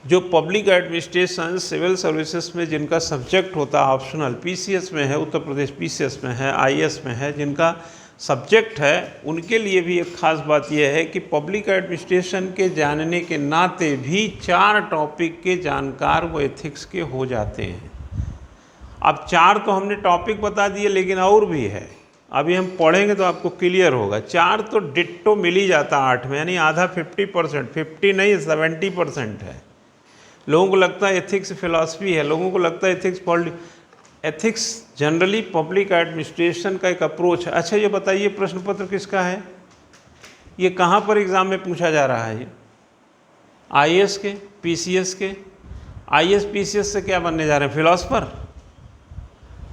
जो पब्लिक एडमिनिस्ट्रेशन सिविल सर्विसेज में जिनका सब्जेक्ट होता है ऑप्शनल, पीसीएस में है, उत्तर प्रदेश पीसीएस में है, आईएएस में है, जिनका सब्जेक्ट है, उनके लिए भी एक ख़ास बात यह है कि पब्लिक एडमिनिस्ट्रेशन के जानने के नाते भी 4 टॉपिक के जानकार वो एथिक्स के हो जाते हैं। अब 4 तो हमने टॉपिक बता दिए, लेकिन और भी है, अभी हम पढ़ेंगे तो आपको क्लियर होगा। 4 तो डिट्टो मिल ही जाता 8 में, यानी आधा 50%, 50 नहीं 70% है। लोगों को लगता है एथिक्स फिलॉसफी है, लोगों को लगता है ethics ethics generally public administration का एक अप्रोच है। अच्छा ये बताइए प्रश्न पत्र किसका है? ये कहाँ पर एग्ज़ाम में पूछा जा रहा है? ये आईएएस के, पीसीएस के? आईएएस पीसीएस से क्या बनने जा रहे हैं? फिलॉसफर?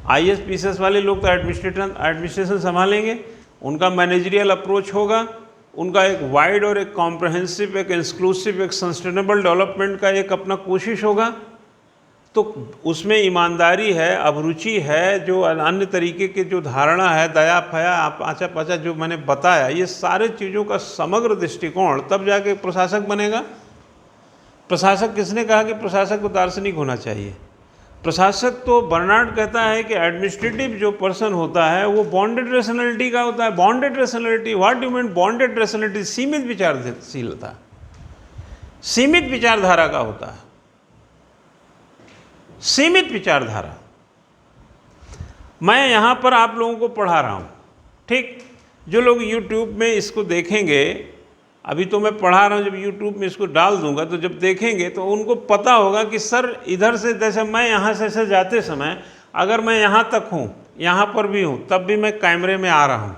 आईएएस पीसीएस वाले लोग तो एडमिनिस्ट्रेशन संभालेंगे, उनका मैनेजरियल अप्रोच होगा, उनका एक वाइड और एक कॉम्प्रहेंसिव, एक इंक्लूसिव, एक सस्टेनेबल डेवलपमेंट का एक अपना कोशिश होगा। तो उसमें ईमानदारी है, अभिरुचि है, जो अन्य तरीके के जो धारणा है, दया फया आचा पाचा जो मैंने बताया, ये सारे चीज़ों का समग्र दृष्टिकोण, तब जाके प्रशासक बनेगा। प्रशासक किसने कहा कि प्रशासक को दार्शनिक होना चाहिए? प्रशासक तो बर्नार्ड कहता है कि एडमिनिस्ट्रेटिव जो पर्सन होता है वो बॉन्डेड रेशनलिटी का होता है। Bonded rationality, what do mean bonded rationality? सीमित विचारशीलता, सीमित विचारधारा का होता है, सीमित विचारधारा। मैं यहाँ पर आप लोगों को पढ़ा रहा हूँ, ठीक? जो लोग YouTube में इसको देखेंगे, अभी तो मैं पढ़ा रहा हूँ, जब YouTube में इसको डाल दूंगा तो जब देखेंगे तो उनको पता होगा कि सर इधर से, जैसे मैं यहाँ से जाते समय अगर मैं यहाँ तक हूँ, यहाँ पर भी हूँ, तब भी मैं कैमरे में आ रहा हूँ।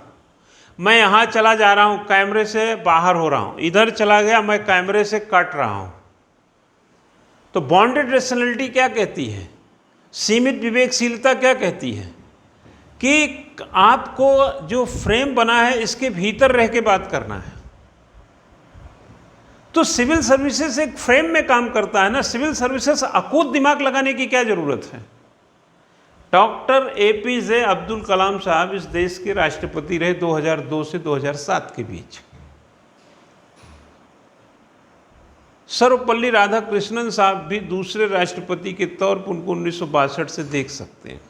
मैं यहाँ चला जा रहा हूँ, कैमरे से बाहर हो रहा हूँ, इधर चला गया, मैं कैमरे से कट रहा हूँ। तो बॉन्डेड रेशनलिटी क्या कहती है? सीमित विवेकशीलता क्या कहती है? कि आपको जो फ्रेम बना है इसके भीतर रह के बात करना है। तो सिविल सर्विसेज एक फ्रेम में काम करता है ना। सिविल सर्विसेज अकूत दिमाग लगाने की क्या जरूरत है? डॉक्टर एपीजे अब्दुल कलाम साहब इस देश के राष्ट्रपति रहे 2002 से 2007 के बीच। सर्वपल्ली राधाकृष्णन साहब भी दूसरे राष्ट्रपति के तौर पर उनको 1962 से देख सकते हैं।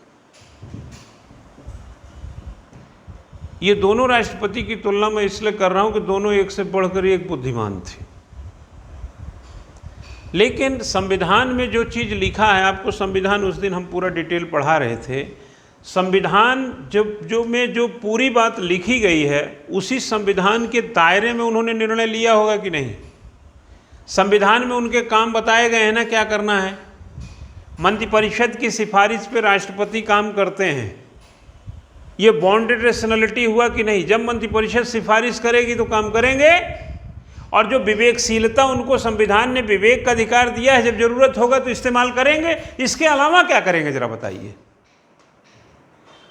ये दोनों राष्ट्रपति की तुलना मैं इसलिए कर रहा हूं कि दोनों एक से बढ़कर एक बुद्धिमान थे। लेकिन संविधान में जो चीज़ लिखा है, आपको संविधान उस दिन हम पूरा डिटेल पढ़ा रहे थे, संविधान जो पूरी बात लिखी गई है उसी संविधान के दायरे में उन्होंने निर्णय लिया होगा कि नहीं? संविधान में उनके काम बताए गए हैं ना, क्या करना है। मंत्रिपरिषद की सिफारिश पे राष्ट्रपति काम करते हैं। ये बॉन्डेड रेशनलिटी हुआ कि नहीं? जब मंत्रिपरिषद सिफारिश करेगी तो काम करेंगे, और जो विवेकशीलता उनको संविधान ने विवेक का अधिकार दिया है, जब जरूरत होगा तो इस्तेमाल करेंगे। इसके अलावा क्या करेंगे जरा बताइए?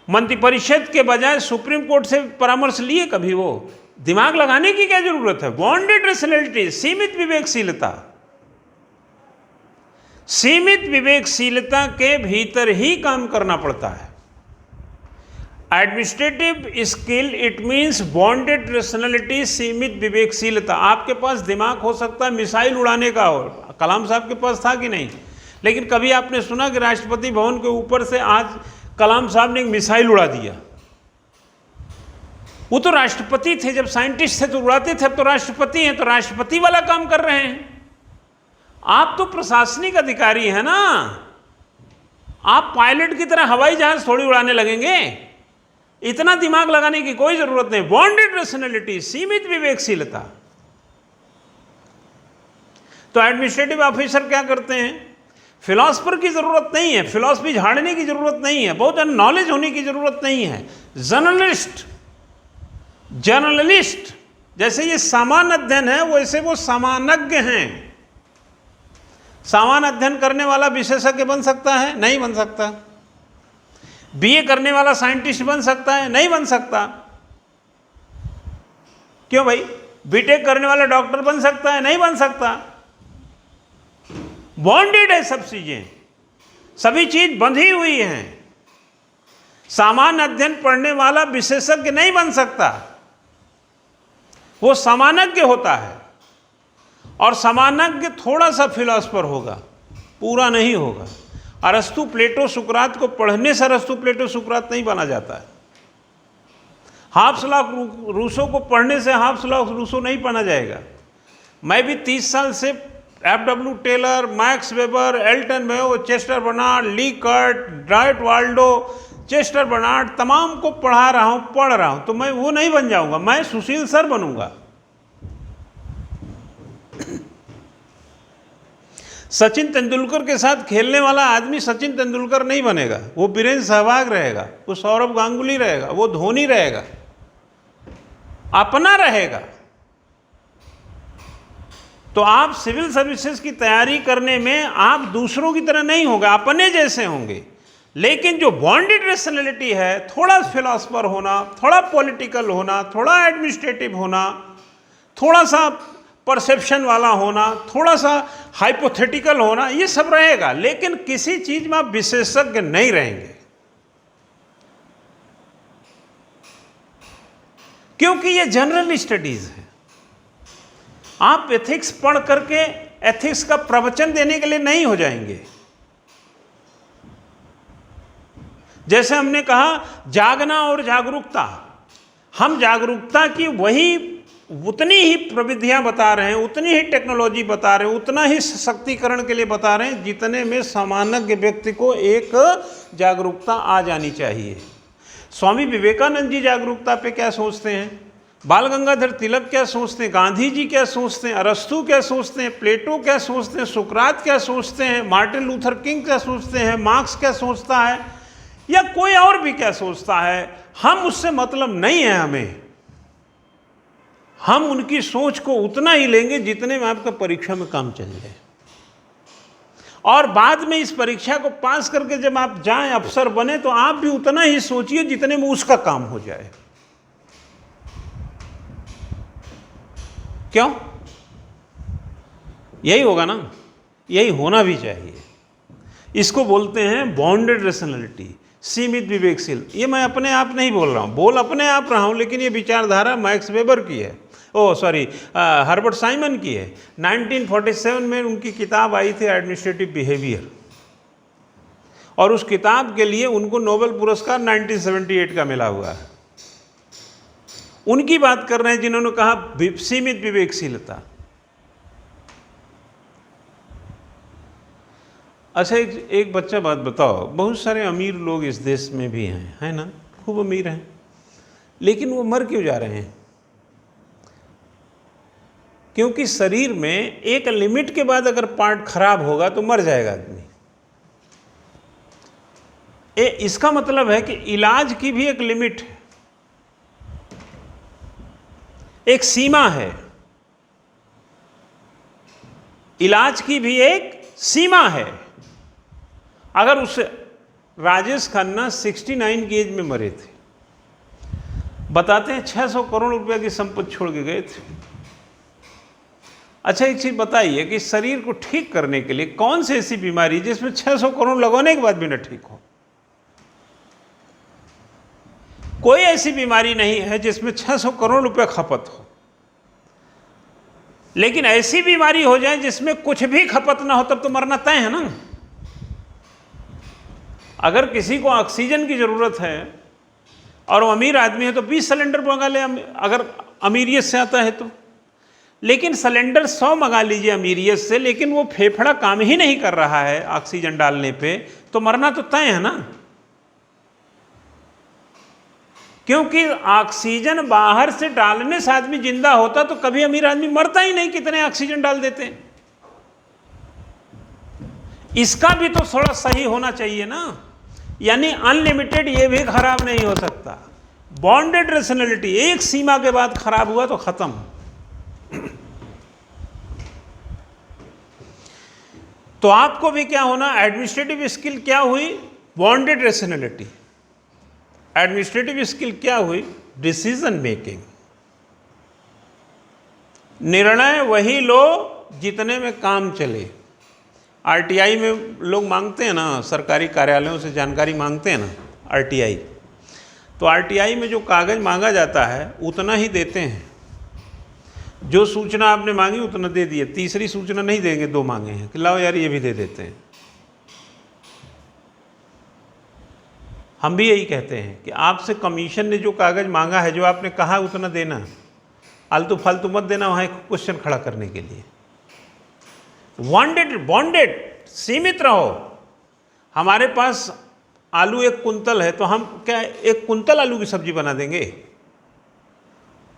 मंत्रिपरिषद के बजाय सुप्रीम कोर्ट से परामर्श लिए कभी? वो दिमाग लगाने की क्या जरूरत है? बॉन्डेड रेशनलिटी, सीमित विवेकशीलता, सीमित विवेकशीलता के भीतर ही काम करना पड़ता है। Administrative skill it means bonded rationality, सीमित विवेकशीलता। आपके पास दिमाग हो सकता है मिसाइल उड़ाने का, और कलाम साहब के पास था कि नहीं? लेकिन कभी आपने सुना कि राष्ट्रपति भवन के ऊपर से आज कलाम साहब ने एक मिसाइल उड़ा दिया? वो तो राष्ट्रपति थे, जब साइंटिस्ट थे तो उड़ाते थे, अब तो राष्ट्रपति हैं तो राष्ट्रपति वाला काम कर रहे हैं। आप तो प्रशासनिक अधिकारी हैं ना, आप पायलट की तरह हवाई जहाज थोड़ी उड़ाने लगेंगे। इतना दिमाग लगाने की कोई जरूरत नहीं। बॉन्डेड रेशनलिटी, सीमित विवेकशीलता। तो एडमिनिस्ट्रेटिव ऑफिसर क्या करते हैं? फिलॉसफर की जरूरत नहीं है, फिलॉसफी झाड़ने की जरूरत नहीं है, बहुत नॉलेज होने की जरूरत नहीं है। जर्नलिस्ट जैसे ये सामान्य अध्ययन है, वैसे वो सामान्यज्ञ हैं। सामान्य अध्ययन करने वाला विशेषज्ञ बन सकता है? नहीं बन सकता। बीए करने वाला साइंटिस्ट बन सकता है? नहीं बन सकता। क्यों भाई? बीटेक करने वाला डॉक्टर बन सकता है? नहीं बन सकता। बॉन्डेड है सब चीजें, सभी चीज बंधी हुई हैं। सामान्य अध्ययन पढ़ने वाला विशेषज्ञ नहीं बन सकता, वो सामान्यज्ञ होता है। और सामान्यज्ञ थोड़ा सा फिलॉसफर होगा, पूरा नहीं होगा। अरस्तु प्लेटो सुकरात को पढ़ने से अरस्तु प्लेटो सुकरात नहीं बना जाता है। हाफ्स लॉ रूसो को पढ़ने से हाफ्स लॉ रूसो नहीं बना जाएगा। मैं भी 30 साल से F.W. Taylor, Max Weber, Elton Mayo, Chester Barnard, Lee Kurt, ड्राइट वाल्डो, चेस्टर बर्नार्ड, तमाम को पढ़ा रहा हूँ, पढ़ रहा हूँ। तो मैं वो नहीं बन जाऊंगा, मैं सुशील सर बनूंगा। सचिन तेंदुलकर के साथ खेलने वाला आदमी सचिन तेंदुलकर नहीं बनेगा, वो वीरेंद्र सहवाग रहेगा, वो सौरव गांगुली रहेगा, वो धोनी रहेगा, अपना रहेगा। तो आप सिविल सर्विसेज की तैयारी करने में आप दूसरों की तरह नहीं होगा, अपने जैसे होंगे। लेकिन जो बॉन्डेड रेशनैलिटी है, थोड़ा फिलोसफर होना, थोड़ा पॉलिटिकल होना, थोड़ा एडमिनिस्ट्रेटिव होना, थोड़ा सा परसेप्शन वाला होना, थोड़ा सा हाइपोथेटिकल होना, ये सब रहेगा। लेकिन किसी चीज में आप विशेषज्ञ नहीं रहेंगे, क्योंकि ये जनरल स्टडीज है। आप एथिक्स पढ़ करके एथिक्स का प्रवचन देने के लिए नहीं हो जाएंगे। जैसे हमने कहा जागना और जागरूकता, हम जागरूकता की वही उतनी ही प्रविधियां बता रहे हैं, उतनी ही टेक्नोलॉजी बता रहे हैं, उतना ही सशक्तिकरण के लिए बता रहे हैं जितने में सामान्य व्यक्ति को एक जागरूकता आ जानी चाहिए। स्वामी विवेकानंद जी जागरूकता पे क्या सोचते हैं, बाल गंगाधर तिलक क्या सोचते हैं, गांधी जी क्या सोचते हैं, अरस्तु क्या सोचते हैं, प्लेटो क्या सोचते हैं, सुकरात क्या सोचते हैं, मार्टिन लूथर किंग क्या सोचते हैं, मार्क्स क्या सोचता है, या कोई और भी क्या सोचता है, हम उससे मतलब नहीं है हमें। हम उनकी सोच को उतना ही लेंगे जितने में आपका परीक्षा में काम चल जाए, और बाद में इस परीक्षा को पास करके जब आप जाएं, अफसर बने, तो आप भी उतना ही सोचिए जितने में उसका काम हो जाए। क्यों? यही होगा ना, यही होना भी चाहिए। इसको बोलते हैं बॉन्डेड रेशनैलिटी, सीमित विवेकशील। ये मैं अपने आप नहीं बोल रहा हूँ, बोल अपने आप रहा हूँ, लेकिन ये विचारधारा मैक्स वेबर की है, हर्बर्ट साइमन की है। 1947 में उनकी किताब आई थी एडमिनिस्ट्रेटिव बिहेवियर, और उस किताब के लिए उनको नोबेल पुरस्कार 1978 का मिला हुआ है। उनकी बात कर रहे हैं जिन्होंने कहा सीमित विवेकशीलता। अच्छा, एक बच्चा बात बताओ, बहुत सारे अमीर लोग इस देश में भी हैं, है ना, खूब अमीर हैं, लेकिन वो मर क्यों जा रहे हैं? क्योंकि शरीर में एक लिमिट के बाद अगर पार्ट खराब होगा तो मर जाएगा आदमी। इसका मतलब है कि इलाज की भी एक लिमिट है, एक सीमा है, इलाज की भी एक सीमा है। अगर उस राजेश खन्ना 69 की एज में मरे थे, बताते हैं 600 करोड़ रुपया की संपत्ति छोड़ के गए थे। अच्छा, एक चीज बताइए कि शरीर को ठीक करने के लिए कौन सी ऐसी बीमारी जिसमें 600 करोड़ लगवाने के बाद भी न ठीक हो? कोई ऐसी बीमारी नहीं है जिसमें 600 करोड़ रुपया खपत हो। लेकिन ऐसी बीमारी हो जाए जिसमें कुछ भी खपत ना हो, तब तो मरना तय है ना। अगर किसी को ऑक्सीजन की जरूरत है और वो अमीर आदमी है तो 20 सिलेंडर मंगा ले, अगर अमीरियत से आता है तो। लेकिन सिलेंडर 100 मंगा लीजिए अमीरियत से, लेकिन वो फेफड़ा काम ही नहीं कर रहा है ऑक्सीजन डालने पे, तो मरना तो तय है ना। क्योंकि ऑक्सीजन बाहर से डालने से आदमी जिंदा होता तो कभी अमीर आदमी मरता ही नहीं, कितने ऑक्सीजन डाल देते हैं। इसका भी तो थोड़ा सही होना चाहिए ना, यानी अनलिमिटेड ये भी खराब नहीं हो सकता। बॉन्डेड रेशनैलिटी, एक सीमा के बाद खराब हुआ तो खत्म। तो आपको भी क्या होना, एडमिनिस्ट्रेटिव स्किल क्या हुई? Bonded rationality. एडमिनिस्ट्रेटिव स्किल क्या हुई? Decision making. निर्णय वही लो जितने में काम चले। आरटीआई में लोग मांगते हैं ना, सरकारी कार्यालयों से जानकारी मांगते हैं ना, आरटीआई। तो आरटीआई में जो कागज़ मांगा जाता है उतना ही देते हैं। जो सूचना आपने मांगी उतना दे दिए, तीसरी सूचना नहीं देंगे, 2 मांगे हैं कि लाओ यार ये भी दे देते हैं। हम भी यही कहते हैं कि आपसे कमीशन ने जो कागज़ मांगा है, जो आपने कहा उतना देना, आलतू फालतू मत देना वहाँ एक क्वेश्चन खड़ा करने के लिए। बॉन्डेड, सीमित रहो। हमारे पास आलू 1 कुंतल है तो हम क्या 1 कुंतल आलू की सब्जी बना देंगे?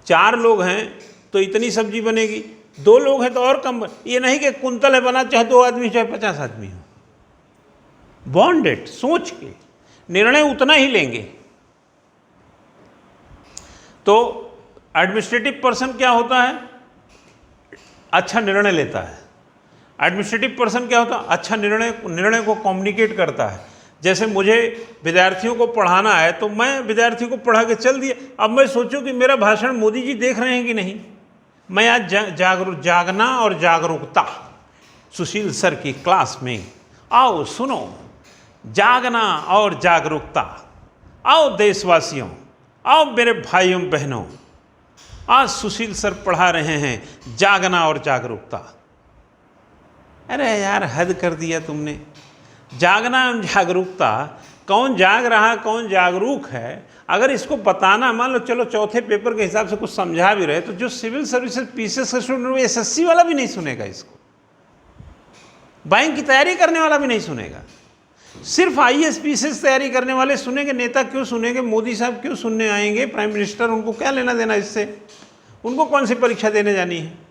4 लोग हैं तो इतनी सब्जी बनेगी, 2 लोग हैं तो और कम, ये नहीं कि कुंतल है बना, चाहे 2 आदमी चाहे 50 आदमी हो। बॉन्डेड, सोच के निर्णय उतना ही लेंगे। तो एडमिनिस्ट्रेटिव पर्सन क्या होता है? अच्छा निर्णय लेता है। एडमिनिस्ट्रेटिव पर्सन क्या होता है? अच्छा निर्णय को कम्युनिकेट करता है। जैसे मुझे विद्यार्थियों को पढ़ाना है तो मैं विद्यार्थियों को पढ़ा के चल दिया। अब मैं सोचूं कि मेरा भाषण मोदी जी देख रहे हैं कि नहीं। मैं आज जागना और जागरूकता, सुशील सर की क्लास में, आओ सुनो, जागना और जागरूकता। आओ देशवासियों, आओ मेरे भाइयों बहनों, आज सुशील सर पढ़ा रहे हैं जागना और जागरूकता। अरे यार हद कर दिया तुमने। जागना और जागरूकता, कौन जाग रहा कौन जागरूक है, अगर इसको बताना, मान लो चलो चौथे पेपर के हिसाब से कुछ समझा भी रहे, तो जो सिविल सर्विसेज पीसीएस का स्टूडेंट, एसएससी वाला भी नहीं सुनेगा इसको, बैंक की तैयारी करने वाला भी नहीं सुनेगा। सिर्फ आईएएस पीसीएस तैयारी करने वाले सुनेंगे। नेता क्यों सुनेंगे? मोदी साहब क्यों सुनने आएंगे? प्राइम मिनिस्टर, उनको क्या लेना देना इससे? उनको कौन सी परीक्षा देने जानी है?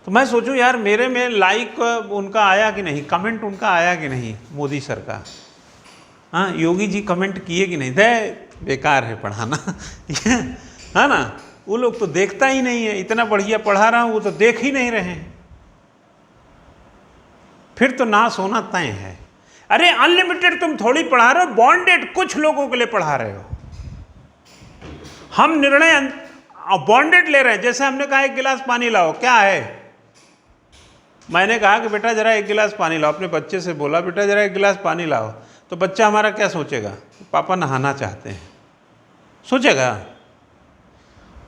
तो मैं सोचूं यार मेरे में लाइक उनका आया कि नहीं, कमेंट उनका आया कि नहीं, मोदी सर का। हाँ, योगी जी कमेंट किए कि नहीं? दे बेकार है पढ़ाना है ना। वो लोग तो देखता ही नहीं है, इतना बढ़िया पढ़ा रहा हूँ वो तो देख ही नहीं रहे हैं। फिर तो नाश होना तय है। अरे अनलिमिटेड तुम थोड़ी पढ़ा रहे हो, बॉन्डेड कुछ लोगों के लिए पढ़ा रहे हो। हम निर्णय बॉन्डेड ले रहे हैं। जैसे हमने कहा 1 गिलास पानी लाओ, क्या है? मैंने कहा कि बेटा जरा 1 गिलास पानी लाओ, अपने बच्चे से बोला बेटा जरा 1 गिलास पानी लाओ, तो बच्चा हमारा क्या सोचेगा? पापा नहाना चाहते हैं, सोचेगा?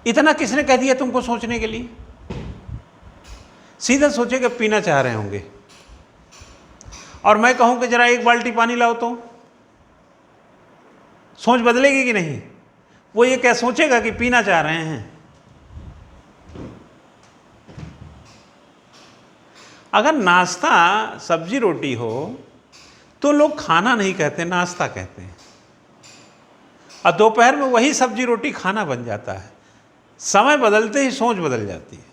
इतना किसने कह दिया तुमको सोचने के लिए? सीधा सोचेगा पीना चाह रहे होंगे। और मैं कहूं कि जरा 1 बाल्टी पानी लाओ, तो सोच बदलेगी कि नहीं? वो ये क्या सोचेगा कि पीना चाह रहे हैं। अगर नाश्ता सब्जी रोटी हो तो लोग खाना नहीं कहते, नाश्ता कहते हैं। और दोपहर में वही सब्जी रोटी खाना बन जाता है। समय बदलते ही सोच बदल जाती है।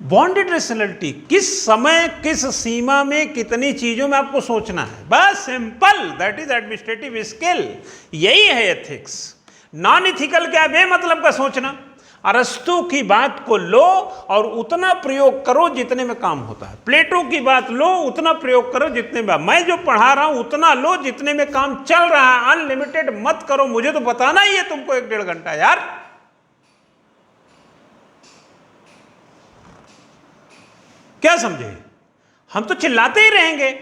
बॉन्डेड रेशनलिटी, किस समय किस सीमा में कितनी चीजों में आपको सोचना है, बस simple. That is administrative skill. यही है एथिक्स। नॉन इथिकल क्या? बेमतलब का सोचना। अरस्तु की बात को लो और उतना प्रयोग करो जितने में काम होता है। प्लेटो की बात लो, उतना प्रयोग करो जितने में। मैं जो पढ़ा रहा हूं उतना लो जितने में काम चल रहा है। अनलिमिटेड मत करो। मुझे तो बताना ही है तुमको 1-1.5 घंटा यार। क्या समझे? हम तो चिल्लाते ही रहेंगे।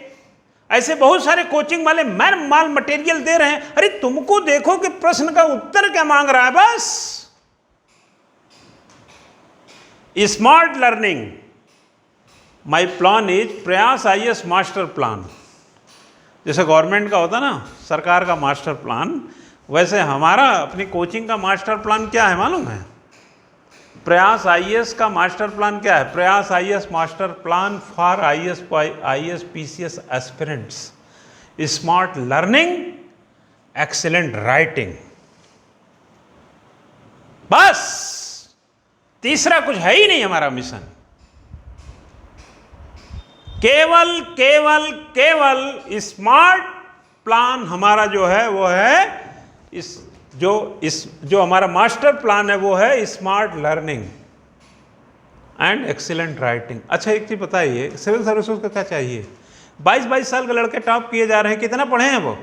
ऐसे बहुत सारे कोचिंग वाले माल मटेरियल दे रहे हैं। अरे तुमको देखो कि प्रश्न का उत्तर क्या मांग रहा है, बस। Smart learning, my plan is प्रयास आईएएस मास्टर प्लान। जैसे गवर्नमेंट का होता ना, सरकार का मास्टर प्लान, वैसे हमारा अपनी कोचिंग का मास्टर प्लान क्या है मालूम है? प्रयास आईएएस का मास्टर प्लान क्या है? प्रयास IAS master plan for IAS PCS aspirants. Smart learning, excellent writing, बस। तीसरा कुछ है ही नहीं हमारा मिशन। केवल केवल केवल स्मार्ट प्लान हमारा जो है वो है जो हमारा मास्टर प्लान है वो है smart learning and excellent writing. अच्छा एक चीज बताइए, सिविल सर्विसेज को क्या चाहिए? 22-22 साल के लड़के टॉप किए जा रहे हैं, कितना पढ़े हैं वो?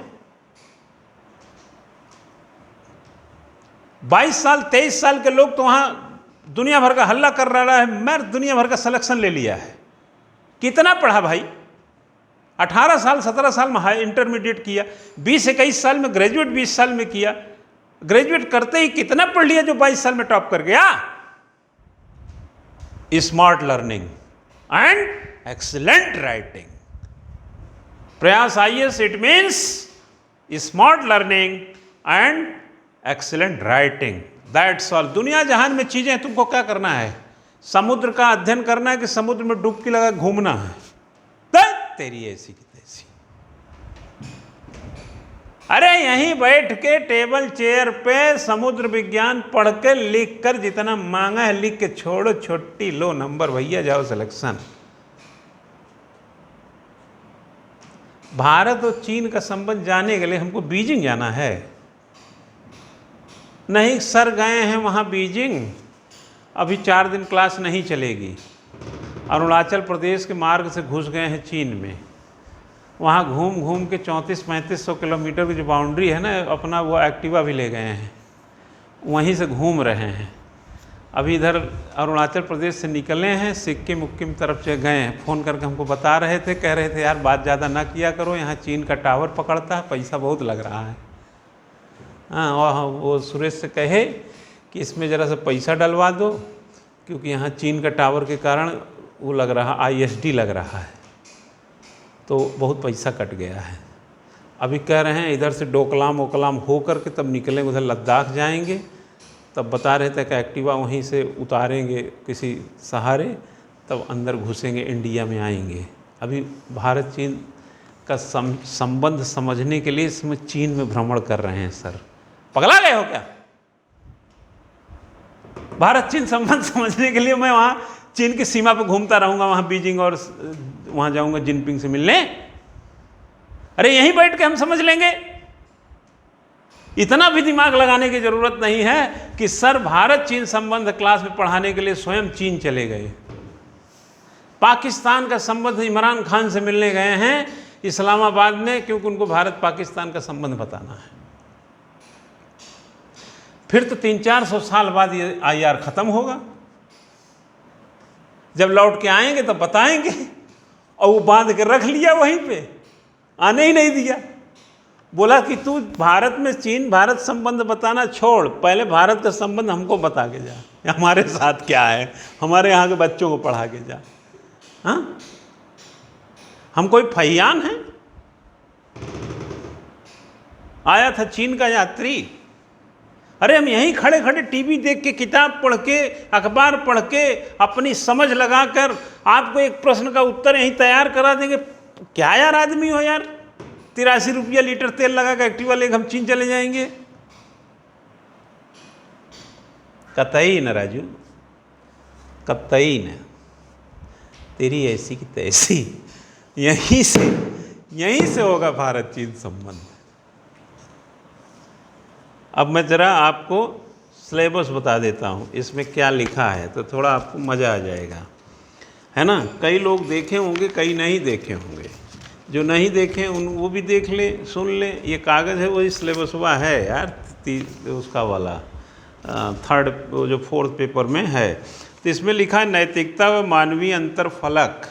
22 साल 23 साल के लोग तो वहां दुनिया भर का हल्ला कर रहा है, मैं दुनिया भर का सिलेक्शन ले लिया है। कितना पढ़ा भाई? 18 साल 17 साल में हाई इंटरमीडिएट किया, 20-21 साल में ग्रेजुएट, 20 साल में किया। ग्रेजुएट करते ही कितना पढ़ लिया जो 22 साल में टॉप कर गया? Smart learning and excellent writing. Prayas IAS it means smart learning and excellent writing. That's all. दुनिया जहान में चीजें, तुमको क्या करना है? समुद्र का अध्ययन करना है कि समुद्र में डुबकी लगा घूमना है? तेरी ऐसी की तैसी। अरे यहीं बैठ के टेबल चेयर पे समुद्र विज्ञान पढ़ के लिख कर जितना मांगा है लिख के छोड़ो, छुट्टी लो, नंबर भैया, जाओ सिलेक्शन। भारत और चीन का संबंध जानने के लिए हमको बीजिंग जाना है? नहीं सर, गए हैं वहाँ बीजिंग, अभी 4 दिन क्लास नहीं चलेगी। अरुणाचल प्रदेश के मार्ग से घुस गए हैं चीन में, वहाँ घूम घूम के 3400-3500 किलोमीटर की जो बाउंड्री है ना अपना, वो एक्टिवा भी ले गए हैं, वहीं से घूम रहे हैं। अभी इधर अरुणाचल प्रदेश से निकले हैं, सिक्किम उक्किम तरफ से गए हैं। फ़ोन करके हमको बता रहे थे, कह रहे थे यार बात ज़्यादा ना किया करो, यहाँ चीन का टावर पकड़ता है, पैसा बहुत लग रहा है। हाँ, और वो सुरेश से कहे कि इसमें ज़रा सा पैसा डलवा दो, क्योंकि यहाँ चीन का टावर के कारण वो लग रहा ISD लग रहा है, तो बहुत पैसा कट गया है। अभी कह रहे हैं इधर से डोकलाम ओकलाम हो कर के तब निकलेंगे, उधर लद्दाख जाएंगे। तब बता रहे थे कि एक्टिवा वहीं से उतारेंगे किसी सहारे, तब अंदर घुसेंगे, इंडिया में आएंगे। अभी भारत चीन का संबंध समझने के लिए इसमें चीन में भ्रमण कर रहे हैं। सर पगला गए हो क्या? भारत चीन संबंध समझने के लिए मैं वहाँ चीन की सीमा पर घूमता रहूँगा, वहाँ बीजिंग और वहाँ जाऊँगा जिनपिंग से मिलने? अरे यहीं बैठ के हम समझ लेंगे। इतना भी दिमाग लगाने की ज़रूरत नहीं है कि सर भारत चीन संबंध क्लास में पढ़ाने के लिए स्वयं चीन चले गए। पाकिस्तान का संबंध इमरान खान से मिलने गए हैं इस्लामाबाद में, क्योंकि उनको भारत पाकिस्तान का संबंध बताना है। फिर तो 300-400 साल बाद ये IR ख़त्म होगा, जब लौट के आएंगे तब बताएंगे। और वो बांध के रख लिया वहीं पे, आने ही नहीं दिया। बोला कि तू भारत में चीन भारत संबंध बताना छोड़, पहले भारत का संबंध हमको बता के जा, हमारे साथ क्या है, हमारे यहाँ के बच्चों को पढ़ा के जा। हाँ, हम कोई फहियान हैं? आया था चीन का यात्री, अरे हम यहीं खड़े खड़े टीवी देख के, किताब पढ़ के, अखबार पढ़ के, अपनी समझ लगाकर आपको एक प्रश्न का उत्तर यहीं तैयार करा देंगे। क्या यार आदमी हो यार, 83 रुपया लीटर तेल लगा कर एक्टिवा लेकर हम चीन चले जाएंगे? कतई न राजू, कतई न, तेरी ऐसी की तैसी। यहीं से होगा भारत चीन संबंध। अब मैं ज़रा आपको सिलेबस बता देता हूँ, इसमें क्या लिखा है, तो थोड़ा आपको मज़ा आ जाएगा, है ना। कई लोग देखे होंगे, कई नहीं देखे होंगे। जो नहीं देखे उन वो भी देख लें, सुन लें। ये कागज़ है वही सिलेबस हुआ है यार, उसका वाला 3rd जो 4th पेपर में है। तो इसमें लिखा है नैतिकता व मानवीय अंतरफलक।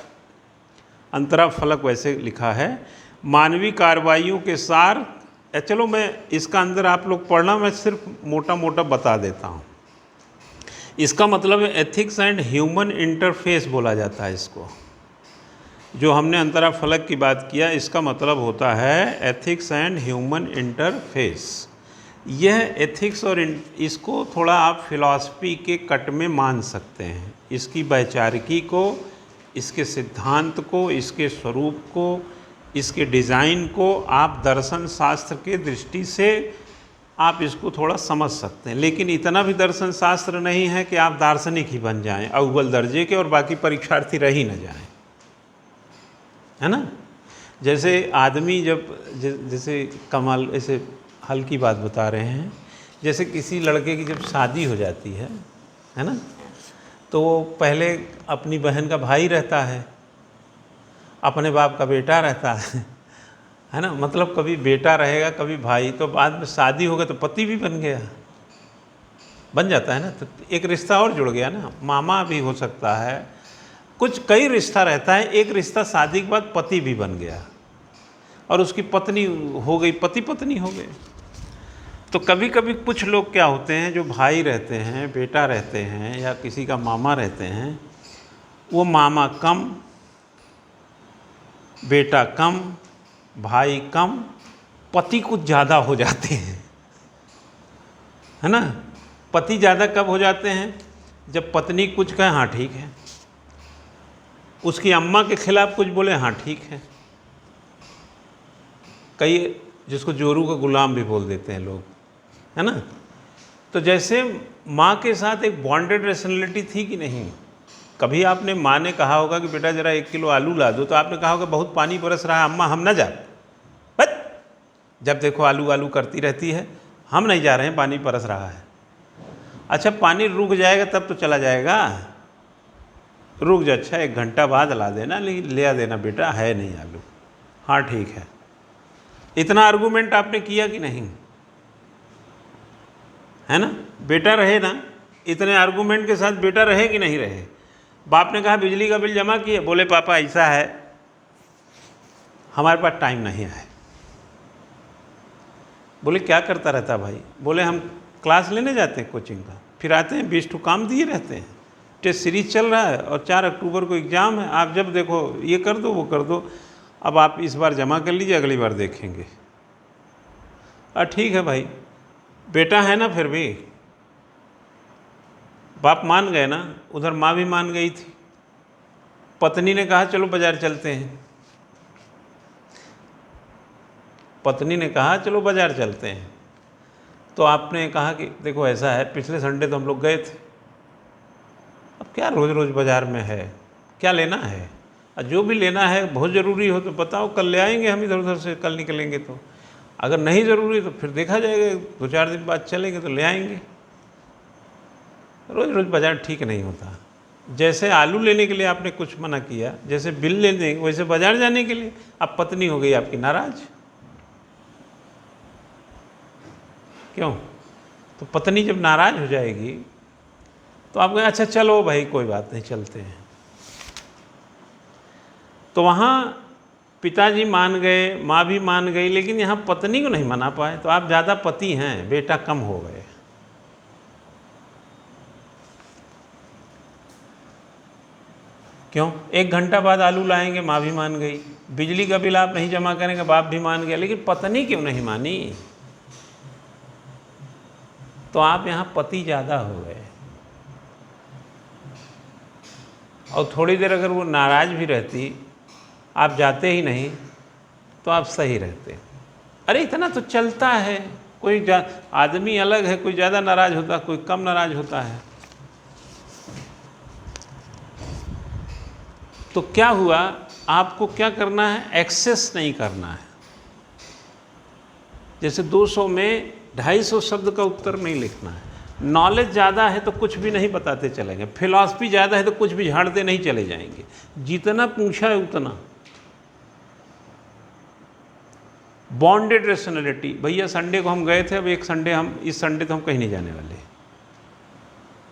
अंतराफलक वैसे लिखा है, मानवीय कार्रवाइयों के सार। चलो मैं इसका अंदर आप लोग पढ़ना, मैं सिर्फ मोटा मोटा बता देता हूँ। इसका मतलब है एथिक्स एंड ह्यूमन इंटरफेस बोला जाता है इसको। जो हमने अंतराफलक की बात किया, इसका मतलब होता है एथिक्स एंड ह्यूमन इंटरफेस। यह एथिक्स और इसको थोड़ा आप फिलॉसफी के कट में मान सकते हैं। इसकी वैचारिकी को, इसके सिद्धांत को, इसके स्वरूप को, इसके डिज़ाइन को आप दर्शन शास्त्र के दृष्टि से आप इसको थोड़ा समझ सकते हैं। लेकिन इतना भी दर्शन शास्त्र नहीं है कि आप दार्शनिक ही बन जाएं, अव्वल दर्जे के, और बाकी परीक्षार्थी रह ही न जाएं, है ना। जैसे आदमी जैसे कमाल, ऐसे हल्की बात बता रहे हैं, जैसे किसी लड़के की जब शादी हो जाती है ना, तो वो पहले अपनी बहन का भाई रहता है, अपने बाप का बेटा रहता है ना। मतलब कभी बेटा रहेगा, कभी भाई, तो बाद में शादी हो गई तो पति भी बन जाता है ना। तो एक रिश्ता और जुड़ गया ना, मामा भी हो सकता है, कुछ कई रिश्ता रहता है। एक रिश्ता शादी के बाद पति भी बन गया और उसकी पत्नी हो गई, पति पत्नी हो गए। तो कभी कभी कुछ लोग क्या होते हैं, जो भाई रहते हैं, बेटा रहते हैं, या किसी का मामा रहते हैं, वो मामा कम, बेटा कम, भाई कम, पति कुछ ज़्यादा हो जाते हैं, है ना। पति ज़्यादा कब हो जाते हैं? जब पत्नी कुछ कहे हाँ ठीक है, उसकी अम्मा के खिलाफ कुछ बोले हाँ ठीक है। कई जिसको जोरू का गुलाम भी बोल देते हैं लोग, है ना। तो जैसे माँ के साथ एक बॉन्डेड पर्सनैलिटी थी कि नहीं। कभी आपने माँ ने कहा होगा कि बेटा ज़रा 1 किलो आलू ला दो, तो आपने कहा होगा बहुत पानी बरस रहा है अम्मा हम ना जाए, बस जब देखो आलू आलू करती रहती है, हम नहीं जा रहे हैं, पानी बरस रहा है। अच्छा पानी रुक जाएगा तब तो चला जाएगा, रुक जा, अच्छा 1 घंटा बाद ला देना, लेकिन ले आ देना बेटा, है नहीं आलू, हाँ ठीक है। इतना आर्गूमेंट आपने किया कि नहीं, है ना। बेटा रहे ना, इतने आर्गूमेंट के साथ बेटा रहे कि नहीं रहे। बाप ने कहा बिजली का बिल जमा किए, बोले पापा ऐसा है हमारे पास टाइम नहीं है। बोले क्या करता रहता भाई, बोले हम क्लास लेने जाते हैं कोचिंग का, फिर आते हैं 20 काम दिए रहते हैं, टेस्ट सीरीज चल रहा है और 4 अक्टूबर को एग्ज़ाम है, आप जब देखो ये कर दो वो कर दो, अब आप इस बार जमा कर लीजिए अगली बार देखेंगे। ठीक है भाई, बेटा है ना, फिर भी बाप मान गए ना, उधर माँ भी मान गई थी। पत्नी ने कहा चलो बाज़ार चलते हैं, पत्नी ने कहा चलो बाज़ार चलते हैं, तो आपने कहा कि देखो ऐसा है पिछले संडे तो हम लोग गए थे, अब क्या रोज़ रोज़ बाज़ार में है, क्या लेना है, और जो भी लेना है बहुत ज़रूरी हो तो बताओ, कल ले आएंगे हम इधर उधर से, कल निकलेंगे तो, अगर नहीं ज़रूरी तो फिर देखा जाएगा, 2-4 दिन बाद चलेंगे तो ले आएंगे। रोज़ रोज़ बाज़ार ठीक नहीं होता। जैसे आलू लेने के लिए आपने कुछ मना किया, जैसे बिल लेने वैसे बाज़ार जाने के लिए, अब पत्नी हो गई आपकी नाराज़। क्यों, तो पत्नी जब नाराज़ हो जाएगी तो आप कहें अच्छा चलो भाई कोई बात नहीं चलते हैं, तो वहाँ पिताजी मान गए, माँ भी मान गई, लेकिन यहाँ पत्नी को नहीं मना पाए, तो आप ज़्यादा पति हैं, बेटा कम हो गए। क्यों, 1 घंटा बाद आलू लाएंगे, माँ भी मान गई, बिजली का बिल आप नहीं जमा करेंगे, बाप भी मान गया, लेकिन पत्नी क्यों नहीं मानी। तो आप यहाँ पति ज़्यादा हो गए। और थोड़ी देर अगर वो नाराज़ भी रहती, आप जाते ही नहीं, तो आप सही रहते। अरे इतना तो चलता है, कोई आदमी अलग है, कोई ज़्यादा नाराज़ होता, कोई कम नाराज़ होता है। तो क्या हुआ, आपको क्या करना है, एक्सेस नहीं करना है। जैसे 200 में 250 शब्द का उत्तर नहीं लिखना है। नॉलेज ज़्यादा है तो कुछ भी नहीं बताते चलेंगे, फिलॉसफी ज़्यादा है तो कुछ भी झाड़ते नहीं चले जाएंगे, जितना पूछा है उतना। बॉन्डेड पर्सनैलिटी, भैया संडे को हम गए थे, अब एक संडे हम, इस संडे तो हम कहीं नहीं जाने वाले,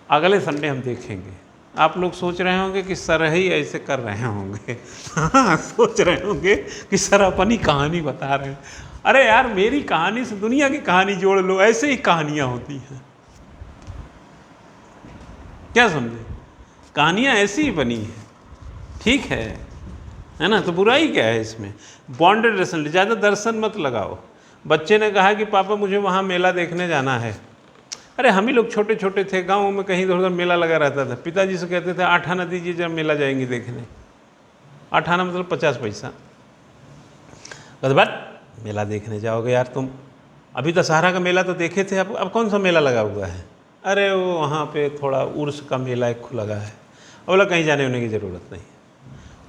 अगले संडे हम देखेंगे। आप लोग सोच रहे होंगे कि सर ही ऐसे कर रहे होंगे हाँ सोच रहे होंगे कि सर अपनी कहानी बता रहे हैं। अरे यार मेरी कहानी से दुनिया की कहानी जोड़ लो, ऐसे ही कहानियाँ होती हैं, क्या समझे, कहानियाँ ऐसी ही बनी है, ठीक है ना। तो बुराई क्या है इसमें। बॉन्डेड पर्सनैलिटी, ज़्यादा दर्शन मत लगाओ। बच्चे ने कहा कि पापा मुझे वहाँ मेला देखने जाना है। अरे हम ही लोग छोटे छोटे थे, गाँव में कहीं इधर उधर मेला लगा रहता था, पिताजी से कहते थे 8 आना दीजिए जब मेला जाएंगे देखने। 8 आना मतलब 50 पैसा। कहते बात मेला देखने जाओगे यार तुम, अभी दशहरा का मेला तो देखे थे, अब कौन सा मेला लगा हुआ है। अरे वो वहाँ पे थोड़ा उर्स का मेला एक लगा है। बोला कहीं जाने होने की ज़रूरत नहीं,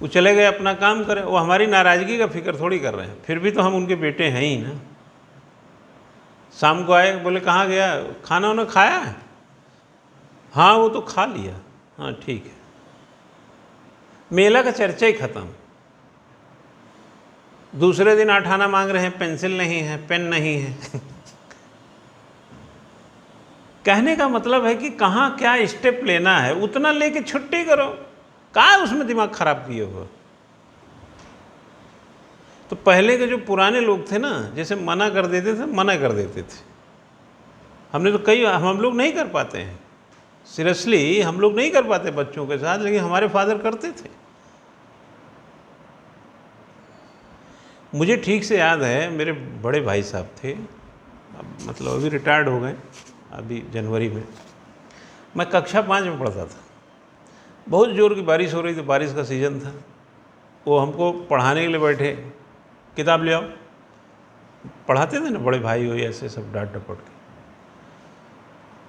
वो चले गए अपना काम करें, वो हमारी नाराज़गी का फिक्र थोड़ी कर रहे हैं, फिर भी तो हम उनके बेटे हैं ही ना। शाम को आए, बोले कहाँ गया, खाना उन्होंने खाया है, हाँ वो तो खा लिया, हाँ ठीक है। मेला का चर्चा ही ख़त्म। दूसरे दिन 8 आना मांग रहे हैं, पेंसिल नहीं है, पेन नहीं है कहने का मतलब है कि कहाँ क्या स्टेप लेना है उतना लेके छुट्टी करो, कहाँ उसमें दिमाग खराब किए हो। तो पहले के जो पुराने लोग थे ना, जैसे मना कर देते थे, मना कर देते थे। हमने तो कई, हम लोग नहीं कर पाते हैं, सीरियसली हम लोग नहीं कर पाते बच्चों के साथ, लेकिन हमारे फादर करते थे। मुझे ठीक से याद है, मेरे बड़े भाई साहब थे, मतलब अभी रिटायर्ड हो गए, अभी जनवरी में। मैं कक्षा 5 में पढ़ता था, बहुत ज़ोर की बारिश हो रही थी, बारिश का सीज़न था। वो हमको पढ़ाने के लिए बैठे, किताब ले आओ। पढ़ाते थे ना बड़े भाई हो ऐसे सब डांट डपट के,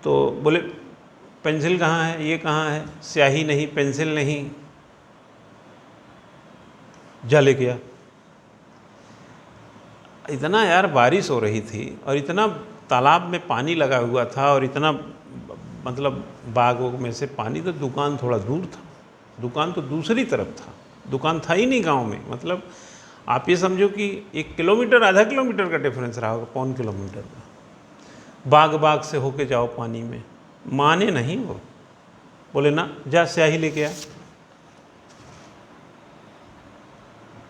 तो बोले पेंसिल कहाँ है, ये कहाँ है, स्याही नहीं, पेंसिल नहीं, जा लेके आ। इतना यार बारिश हो रही थी और इतना तालाब में पानी लगा हुआ था और इतना मतलब बागों में से पानी, तो दुकान थोड़ा दूर था, दुकान तो दूसरी तरफ था, दुकान था ही नहीं गांव में। मतलब आप ये समझो कि 1 किलोमीटर आधा किलोमीटर का डिफरेंस रहा होगा, 1.25 किलोमीटर का। बाग से होके जाओ पानी में, माने नहीं वो, बोले ना जा स्याही लेके आ।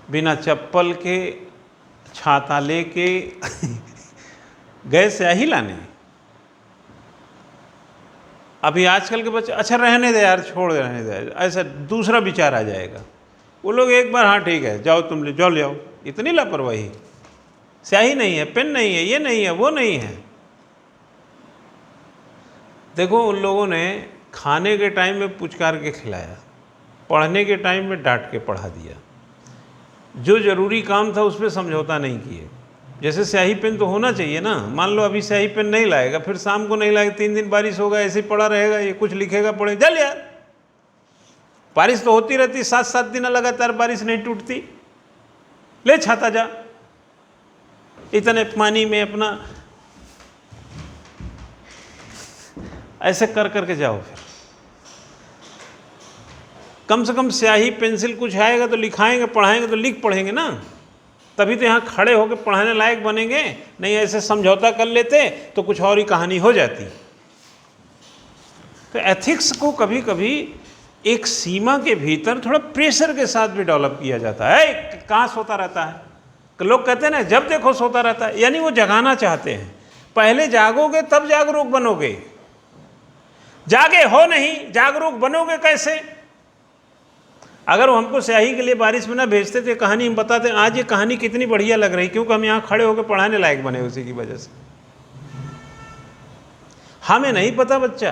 बिना चप्पल के छाता लेके गए स्याही लाने। अभी आजकल के बच्चे अच्छा रहने दे यार, छोड़ रहने दे, ऐसा दूसरा विचार आ जाएगा। वो लोग एक बार हाँ ठीक है जाओ तुम ले जाओ, ले आओ। इतनी लापरवाही, स्याही नहीं है, पेन नहीं है, ये नहीं है, वो नहीं है। देखो उन लोगों ने खाने के टाइम में पुचकार के खिलाया, पढ़ने के टाइम में डांट के पढ़ा दिया, जो ज़रूरी काम था उस पर समझौता नहीं किए। जैसे स्याही पेन तो होना चाहिए ना, मान लो अभी स्याही पेन नहीं लाएगा, फिर शाम को नहीं लाएगा, 3 दिन बारिश होगा, ऐसे ही पड़ा रहेगा, ये कुछ लिखेगा पढ़े, चल यार। बारिश तो होती रहती, 7-7 दिन लगातार बारिश नहीं टूटती, ले छाता जा। इतने पानी में अपना ऐसे कर करके जाओ, फिर कम से कम स्याही पेंसिल कुछ आएगा तो लिखाएंगे, पढ़ाएंगे तो लिख पढ़ेंगे ना, तभी तो यहाँ खड़े होकर पढ़ाने लायक बनेंगे। नहीं ऐसे समझौता कर लेते तो कुछ और ही कहानी हो जाती। तो एथिक्स को कभी कभी एक सीमा के भीतर थोड़ा प्रेशर के साथ भी डेवलप किया जाता है। कहाँ सोता रहता है, लोग कहते हैं ना जब देखो सोता रहता है, यानी वो जगाना चाहते हैं। पहले जागोगे तब जागरूक बनोगे, जागे हो नहीं, जागरूक बनोगे कैसे? अगर वो हमको स्याही के लिए बारिश में ना भेजते तो कहानी हम बताते, आज ये कहानी कितनी बढ़िया लग रही, क्योंकि हम यहाँ खड़े होकर पढ़ाने लायक बने उसी की वजह से। हमें नहीं पता बच्चा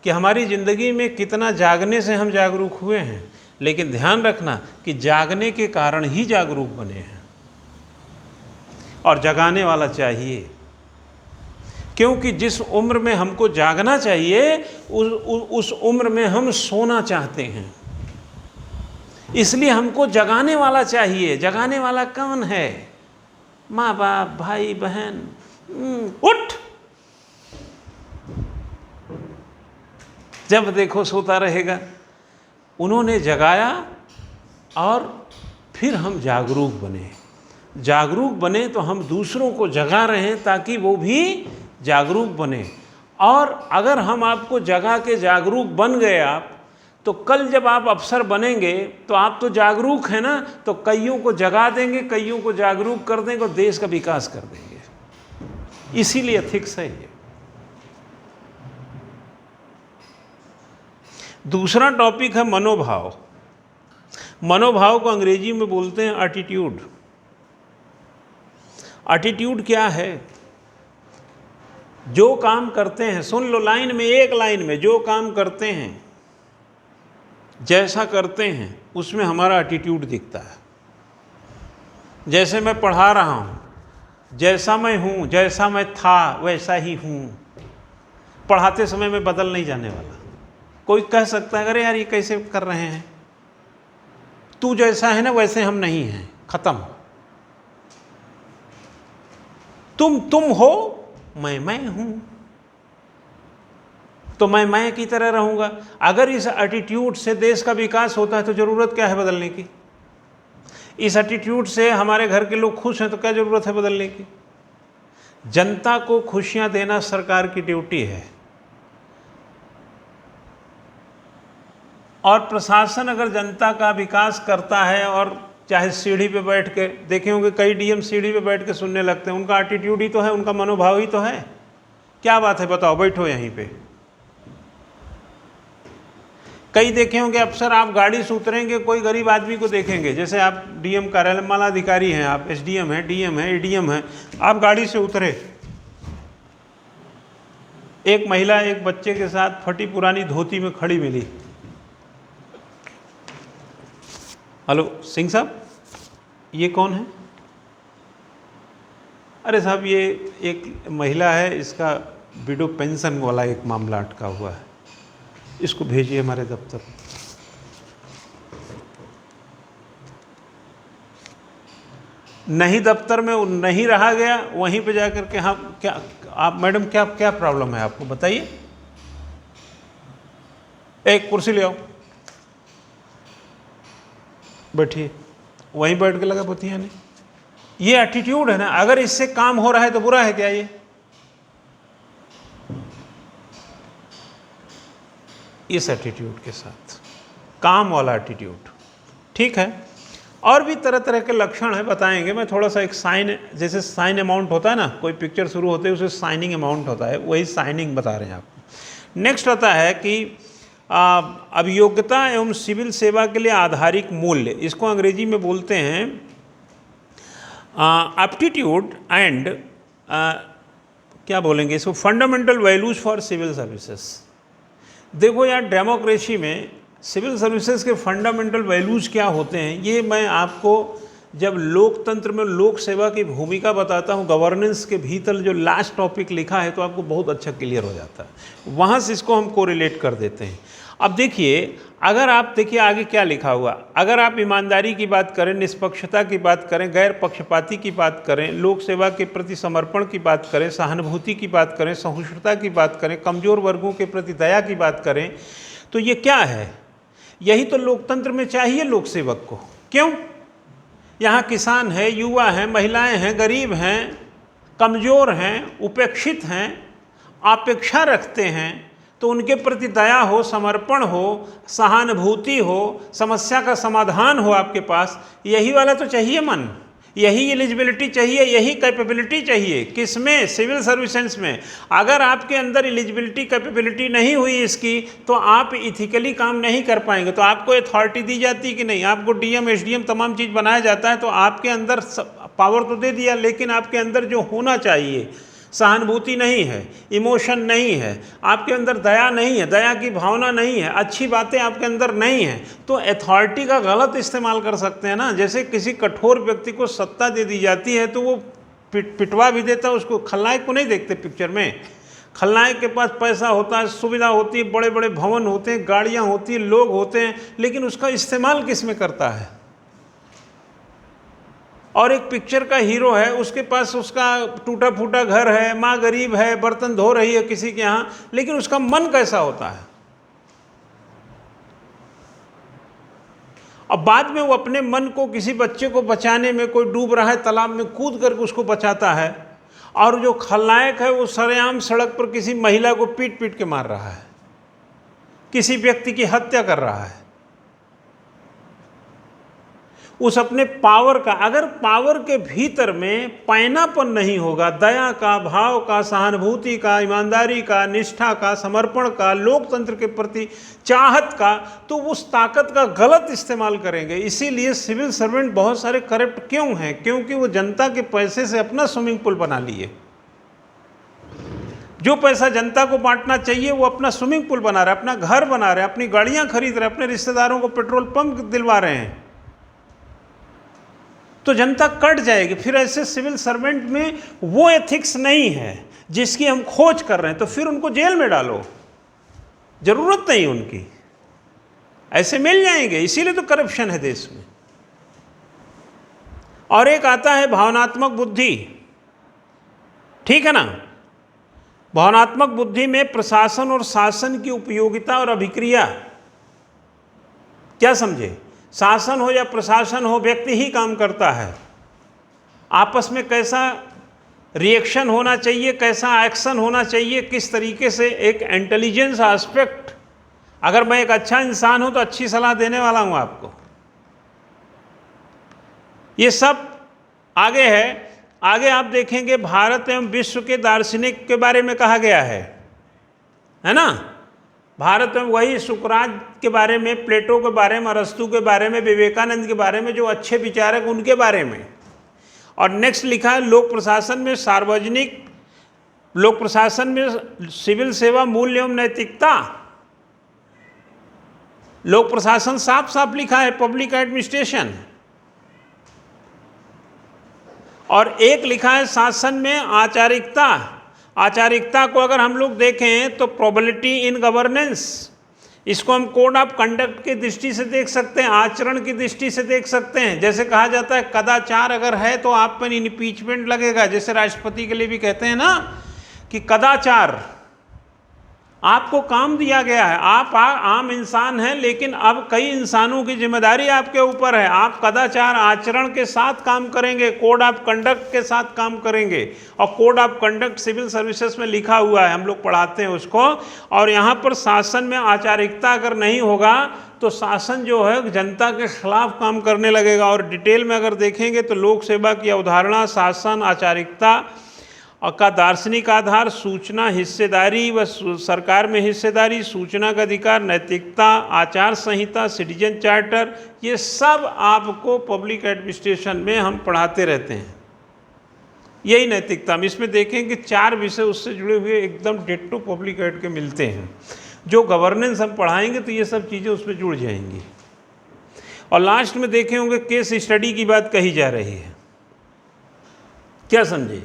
कि हमारी ज़िंदगी में कितना जागने से हम जागरूक हुए हैं, लेकिन ध्यान रखना कि जागने के कारण ही जागरूक बने हैं। और जगाने वाला चाहिए, क्योंकि जिस उम्र में हमको जागना चाहिए उस उम्र में हम सोना चाहते हैं, इसलिए हमको जगाने वाला चाहिए। जगाने वाला कौन है? माँ बाप, भाई बहन। उठ, जब देखो सोता रहेगा। उन्होंने जगाया और फिर हम जागरूक बने। जागरूक बने तो हम दूसरों को जगा रहे हैं ताकि वो भी जागरूक बने। और अगर हम आपको जगा के जागरूक बन गए आप, तो कल जब आप अफसर बनेंगे तो आप तो जागरूक हैं ना, तो कईयों को जगा देंगे, कईयों को जागरूक कर देंगे और देश का विकास कर देंगे। इसीलिए एथिक्स है ये। दूसरा टॉपिक है मनोभाव। मनोभाव को अंग्रेजी में बोलते हैं एटीट्यूड। एटीट्यूड क्या है? जो काम करते हैं, सुन लो लाइन में, एक लाइन में, जो काम करते हैं, जैसा करते हैं, उसमें हमारा एटीट्यूड दिखता है। जैसे मैं पढ़ा रहा हूँ, जैसा मैं हूँ, जैसा मैं था वैसा ही हूँ। पढ़ाते समय में बदल नहीं जाने वाला। कोई कह सकता है अरे यार ये कैसे कर रहे हैं, तू जैसा है ना वैसे हम नहीं हैं, खत्म। तुम हो, मैं हूं, तो मैं की तरह रहूंगा। अगर इस एटीट्यूड से देश का विकास होता है तो जरूरत क्या है बदलने की? इस एटीट्यूड से हमारे घर के लोग खुश हैं तो क्या जरूरत है बदलने की? जनता को खुशियां देना सरकार की ड्यूटी है। और प्रशासन अगर जनता का विकास करता है, और चाहे सीढ़ी पे बैठ के, देखे होंगे कई डीएम सीढ़ी पे बैठ के सुनने लगते हैं, उनका एटीट्यूड ही तो है, उनका मनोभाव ही तो है। क्या बात है बताओ, बैठो यहीं पे। कई देखे होंगे अफसर, आप गाड़ी से उतरेंगे, कोई गरीब आदमी को देखेंगे, जैसे आप डीएम कार्यालय मालाधिकारी हैं, आप एसडीएम हैं, डीएम हैं, एडीएम हैं, आप गाड़ी से उतरे, एक महिला एक बच्चे के साथ फटी पुरानी धोती में खड़ी मिली। हेलो सिंह साहब, ये कौन है? अरे साहब, ये एक महिला है, इसका विडो पेंशन वाला एक मामला अटका हुआ है, इसको भेजिए हमारे दफ्तर। नहीं दफ्तर में नहीं रहा गया, वहीं पे जाकर के हाँ क्या आप मैडम क्या क्या प्रॉब्लम है आपको बताइए, एक कुर्सी ले आओ, बैठिए। वहीं बैठ के लगा पोतिया ने। ये एटीट्यूड है ना, अगर इससे काम हो रहा है तो बुरा है क्या ये? इस एटीट्यूड के साथ, काम वाला एटीट्यूड, ठीक है। और भी तरह तरह के लक्षण है, बताएंगे। मैं थोड़ा सा एक साइन, जैसे साइन अमाउंट होता है ना, कोई पिक्चर शुरू होते है उसे साइनिंग अमाउंट होता है, वही साइनिंग बता रहे हैं आपको। नेक्स्ट आता है कि अभियोग्यता एवं सिविल सेवा के लिए आधारिक मूल्य, इसको अंग्रेजी में बोलते हैं एप्टीट्यूड एंड क्या बोलेंगे इसको, fundamental values for civil services. देखो यार, डेमोक्रेसी में सिविल सर्विसेज के फंडामेंटल वैल्यूज क्या होते हैं, ये मैं आपको जब लोकतंत्र में लोक सेवा की भूमिका बताता हूँ, गवर्नेंस के भीतर जो लास्ट टॉपिक लिखा है, तो आपको बहुत अच्छा क्लियर हो जाता है, वहाँ से इसको हम कोरिलेट कर देते हैं। अब देखिए, अगर आप देखिए आगे क्या लिखा हुआ, अगर आप ईमानदारी की बात करें, निष्पक्षता की बात करें, गैर पक्षपाती की बात करें, लोक सेवा के प्रति समर्पण की बात करें, सहानुभूति की बात करें, सहिष्णुता की बात करें, कमज़ोर वर्गों के प्रति दया की बात करें, तो ये क्या है? यही तो लोकतंत्र में चाहिए लोक सेवक को। क्यों? यहाँ किसान है, युवा हैं, महिलाएं हैं, गरीब हैं, कमज़ोर हैं, उपेक्षित हैं, अपेक्षा रखते हैं, तो उनके प्रति दया हो, समर्पण हो, सहानुभूति हो, समस्या का समाधान हो आपके पास, यही वाला तो चाहिए मन, यही एलिजिबिलिटी चाहिए, यही कैपेबिलिटी चाहिए। किसमें? सिविल सर्विसेज में। अगर आपके अंदर एलिजिबिलिटी कैपेबिलिटी नहीं हुई इसकी, तो आप इथिकली काम नहीं कर पाएंगे। तो आपको अथॉरिटी दी जाती है कि नहीं, आपको डीएम एसडीएम तमाम चीज़ बनाया जाता है, तो आपके अंदर पावर तो दे दिया, लेकिन आपके अंदर जो होना चाहिए, सहानुभूति नहीं है, इमोशन नहीं है, आपके अंदर दया नहीं है, दया की भावना नहीं है, अच्छी बातें आपके अंदर नहीं है, तो अथॉरिटी का गलत इस्तेमाल कर सकते हैं ना। जैसे किसी कठोर व्यक्ति को सत्ता दे दी जाती है, तो वो पिटवा भी देता है उसको। खलनायक को नहीं देखते पिक्चर में, खलनायक के पास पैसा होता है, सुविधा होती है, बड़े बड़े भवन होते हैं, गाड़ियाँ होती हैं, लोग होते हैं, लेकिन उसका इस्तेमाल किस में करता है? और एक पिक्चर का हीरो है, उसके पास उसका टूटा फूटा घर है, माँ गरीब है, बर्तन धो रही है किसी के यहाँ, लेकिन उसका मन कैसा होता है? अब बाद में वो अपने मन को, किसी बच्चे को बचाने में, कोई डूब रहा है तालाब में, कूद करके उसको बचाता है, और जो खलनायक है वो सरेआम सड़क पर किसी महिला को पीट पीट के मार रहा है, किसी व्यक्ति की हत्या कर रहा है। उस अपने पावर का, अगर पावर के भीतर में पैनापन नहीं होगा, दया का, भाव का, सहानुभूति का, ईमानदारी का, निष्ठा का, समर्पण का, लोकतंत्र के प्रति चाहत का, तो उस ताकत का गलत इस्तेमाल करेंगे। इसीलिए सिविल सर्वेंट बहुत सारे करप्ट क्यों हैं? क्योंकि वो जनता के पैसे से अपना स्विमिंग पूल बना लिए। जो पैसा जनता को बांटना चाहिए वो अपना स्विमिंग पूल बना रहे, अपना घर बना रहे, अपनी गाड़ियां खरीद रहे, अपने रिश्तेदारों को पेट्रोल पंप दिलवा रहे हैं, तो जनता कट जाएगी। फिर ऐसे सिविल सर्वेंट में वो एथिक्स नहीं है जिसकी हम खोज कर रहे हैं, तो फिर उनको जेल में डालो, जरूरत नहीं उनकी, ऐसे मिल जाएंगे। इसीलिए तो करप्शन है देश में। और एक आता है भावनात्मक बुद्धि, ठीक है ना। भावनात्मक बुद्धि में प्रशासन और शासन की उपयोगिता और अभिक्रिया, क्या समझे? शासन हो या प्रशासन हो, व्यक्ति ही काम करता है। आपस में कैसा रिएक्शन होना चाहिए, कैसा एक्शन होना चाहिए, किस तरीके से, एक इंटेलिजेंस एस्पेक्ट। अगर मैं एक अच्छा इंसान हूं तो अच्छी सलाह देने वाला हूं आपको। ये सब आगे है। आगे आप देखेंगे भारत एवं विश्व के दार्शनिक के बारे में कहा गया है ना। भारत में वही सुकरात के बारे में, प्लेटो के बारे में, अरस्तु के बारे में, विवेकानंद के बारे में, जो अच्छे विचारक उनके बारे में। और नेक्स्ट लिखा है लोक प्रशासन में सार्वजनिक, लोक प्रशासन में सिविल सेवा, मूल्य एवं नैतिकता। लोक प्रशासन साफ साफ लिखा है, पब्लिक एडमिनिस्ट्रेशन। और एक लिखा है शासन में आचारिकता। आचारिकता को अगर हम लोग देखें तो प्रोबेबिलिटी इन गवर्नेंस, इसको हम कोड ऑफ कंडक्ट की दृष्टि से देख सकते हैं, आचरण की दृष्टि से देख सकते हैं। जैसे कहा जाता है कदाचार अगर है तो आप पर इम्पीचमेंट लगेगा, जैसे राष्ट्रपति के लिए भी कहते हैं ना कि कदाचार, आपको काम दिया गया है, आप आम इंसान हैं लेकिन अब कई इंसानों की जिम्मेदारी आपके ऊपर है, आप कदाचार आचरण के साथ काम करेंगे, कोड ऑफ कंडक्ट के साथ काम करेंगे। और code of conduct civil services में लिखा हुआ है, हम लोग पढ़ाते हैं उसको। और यहाँ पर शासन में आचारिकता अगर नहीं होगा तो शासन जो है जनता के खिलाफ काम करने लगेगा। और डिटेल में अगर देखेंगे तो लोक सेवा की अवधारणा, शासन, आचारिकता का दार्शनिक आधार, सूचना, हिस्सेदारी व सरकार में हिस्सेदारी, सूचना का अधिकार, नैतिकता, आचार संहिता, सिटीजन चार्टर, ये सब आपको पब्लिक एडमिनिस्ट्रेशन में हम पढ़ाते रहते हैं। यही नैतिकता, हम इसमें देखें कि 4 विषय उससे जुड़े हुए एकदम डिट्टो पब्लिक एड के मिलते हैं। जो गवर्नेंस हम पढ़ाएंगे तो ये सब चीज़ें उसमें जुड़ जाएंगी। और लास्ट में देखे होंगे केस स्टडी की बात कही जा रही है, क्या समझे?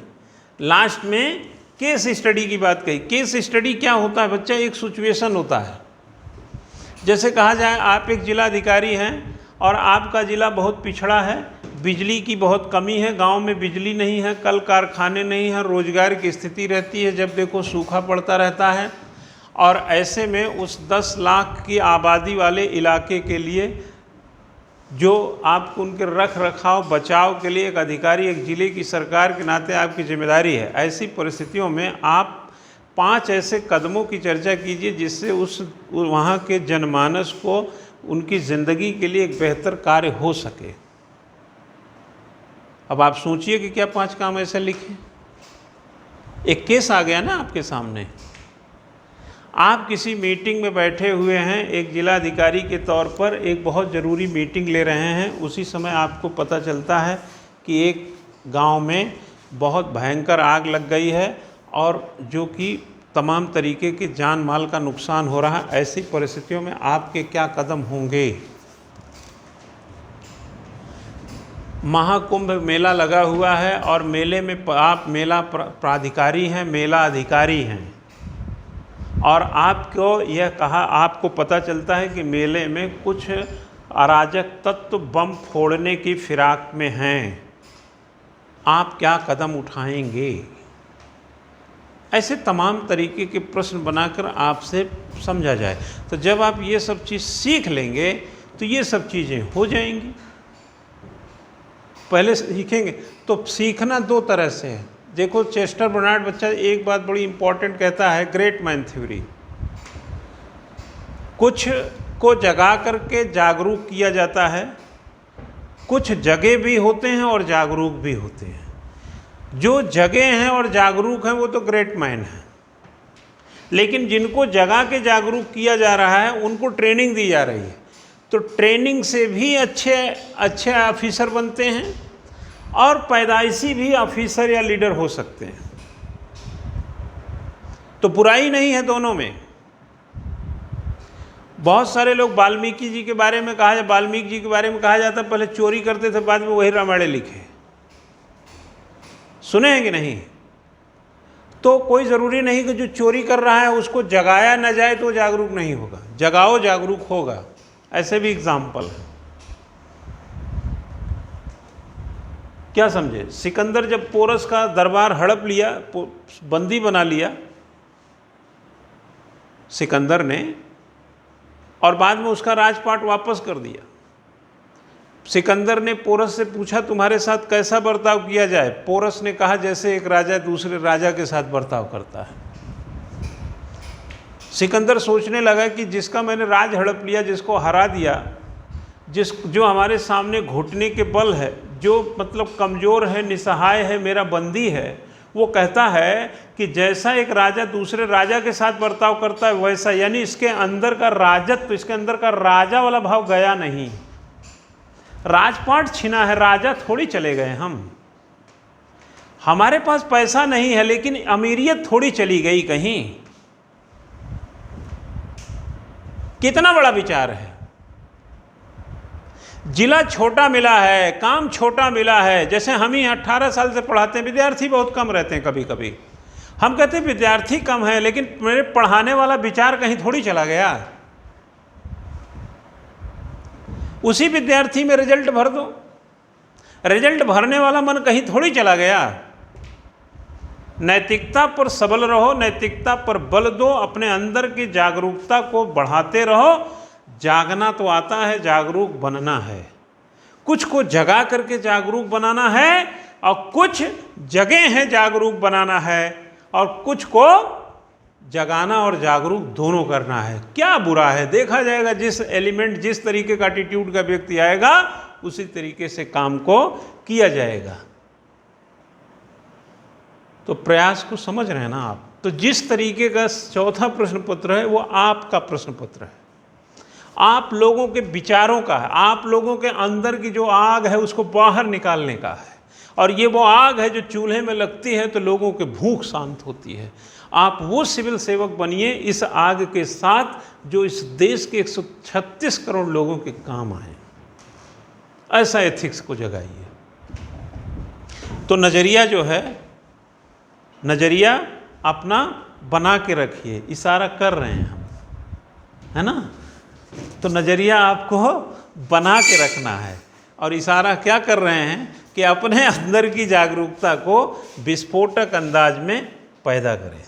लास्ट में केस स्टडी की बात कही। केस स्टडी क्या होता है बच्चा? एक सिचुएशन होता है। जैसे कहा जाए आप एक जिला अधिकारी हैं और आपका ज़िला बहुत पिछड़ा है, बिजली की बहुत कमी है, गांव में बिजली नहीं है, कल कारखाने नहीं हैं, रोजगार की स्थिति रहती है, जब देखो सूखा पड़ता रहता है। और ऐसे में उस 10 लाख की आबादी वाले इलाके के लिए जो आपको उनके रख रखाव बचाव के लिए एक अधिकारी, एक ज़िले की सरकार के नाते आपकी जिम्मेदारी है। ऐसी परिस्थितियों में आप 5 ऐसे कदमों की चर्चा कीजिए जिससे उस वहाँ के जनमानस को उनकी ज़िंदगी के लिए एक बेहतर कार्य हो सके। अब आप सोचिए कि क्या 5 काम ऐसे लिखें। एक केस आ गया ना आपके सामने, आप किसी मीटिंग में बैठे हुए हैं, एक जिला अधिकारी के तौर पर एक बहुत ज़रूरी मीटिंग ले रहे हैं। उसी समय आपको पता चलता है कि एक गांव में बहुत भयंकर आग लग गई है और जो कि तमाम तरीके के जान माल का नुकसान हो रहा है। ऐसी परिस्थितियों में आपके क्या कदम होंगे? महाकुंभ मेला लगा हुआ है और मेले में आप मेला प्राधिकारी हैं, मेला अधिकारी हैं, और आपको यह कहा, आपको पता चलता है कि मेले में कुछ अराजक तत्व बम फोड़ने की फिराक में हैं। आप क्या कदम उठाएंगे? ऐसे तमाम तरीके के प्रश्न बनाकर आपसे समझा जाए। तो जब आप ये सब चीज़ सीख लेंगे तो ये सब चीज़ें हो जाएंगी। पहले सीखेंगे तो सीखना 2 तरह से है। देखो चेस्टर बर्नार्ड बच्चा एक बात बड़ी इंपॉर्टेंट कहता है, ग्रेट मैन थ्योरी। कुछ को जगा करके जागरूक किया जाता है, कुछ जगे भी होते हैं और जागरूक भी होते हैं। जो जगे हैं और जागरूक हैं वो तो ग्रेट मैन है, लेकिन जिनको जगा के जागरूक किया जा रहा है उनको ट्रेनिंग दी जा रही है। तो ट्रेनिंग से भी अच्छे ऑफिसर बनते हैं और पैदाइशी भी ऑफिसर या लीडर हो सकते हैं। तो बुराई नहीं है दोनों में। बहुत सारे लोग वाल्मीकि जी के बारे में कहा, वाल्मीकि जी के बारे में कहा जाता है पहले चोरी करते थे, बाद में वही रामायण लिखे। सुने हैं कि नहीं? तो कोई ज़रूरी नहीं कि जो चोरी कर रहा है उसको जगाया न जाए तो जागरूक नहीं होगा, जगाओ जागरूक होगा। ऐसे भी एग्जाम्पल है। क्या समझे? सिकंदर जब पोरस का दरबार हड़प लिया, बंदी बना लिया सिकंदर ने, और बाद में उसका राजपाट वापस कर दिया। सिकंदर ने पोरस से पूछा तुम्हारे साथ कैसा बर्ताव किया जाए? पोरस ने कहा जैसे एक राजा दूसरे राजा के साथ बर्ताव करता है। सिकंदर सोचने लगा कि जिसका मैंने राज हड़प लिया, जिसको हरा दिया, जो हमारे सामने घुटने के बल है, जो मतलब कमज़ोर है, निसहाय है, मेरा बंदी है, वो कहता है कि जैसा एक राजा दूसरे राजा के साथ बर्ताव करता है वैसा, यानी इसके अंदर का राजत्व, इसके अंदर का राजा वाला भाव गया नहीं। राजपाट छिना है, राजा थोड़ी चले गए हम। हमारे पास पैसा नहीं है लेकिन अमीरियत थोड़ी चली गई कहीं। कितना बड़ा विचार है। जिला छोटा मिला है, काम छोटा मिला है। जैसे हम ही 18 साल से पढ़ाते हैं, विद्यार्थी बहुत कम रहते हैं। कभी कभी हम कहते हैं विद्यार्थी कम है, लेकिन मेरे पढ़ाने वाला विचार कहीं थोड़ी चला गया। उसी विद्यार्थी में रिजल्ट भर दो, रिजल्ट भरने वाला मन कहीं थोड़ी चला गया। नैतिकता पर सबल रहो, नैतिकता पर बल दो, अपने अंदर की जागरूकता को बढ़ाते रहो। जागना तो आता है, जागरूक बनना है। कुछ को जगा करके जागरूक बनाना है, और कुछ जगह हैं जागरूक बनाना है, और कुछ को जगाना और जागरूक दोनों करना है। क्या बुरा है, देखा जाएगा। जिस एलिमेंट, जिस तरीके का एटीट्यूड का व्यक्ति आएगा, उसी तरीके से काम को किया जाएगा। तो प्रयास को समझ रहे हैं ना आप। तो जिस तरीके का चौथा प्रश्न पत्र है, वो आपका प्रश्न पत्र है, आप लोगों के विचारों का है, आप लोगों के अंदर की जो आग है उसको बाहर निकालने का है। और ये वो आग है जो चूल्हे में लगती है तो लोगों की भूख शांत होती है। आप वो सिविल सेवक बनिए इस आग के साथ, जो इस देश के 136 करोड़ लोगों के काम आए। ऐसा एथिक्स को जगाइए। तो नज़रिया जो है, नज़रिया अपना बना के रखिए। इशारा कर रहे हैं हम, है ना। तो नज़रिया आपको बना के रखना है, और इशारा क्या कर रहे हैं कि अपने अंदर की जागरूकता को विस्फोटक अंदाज में पैदा करें।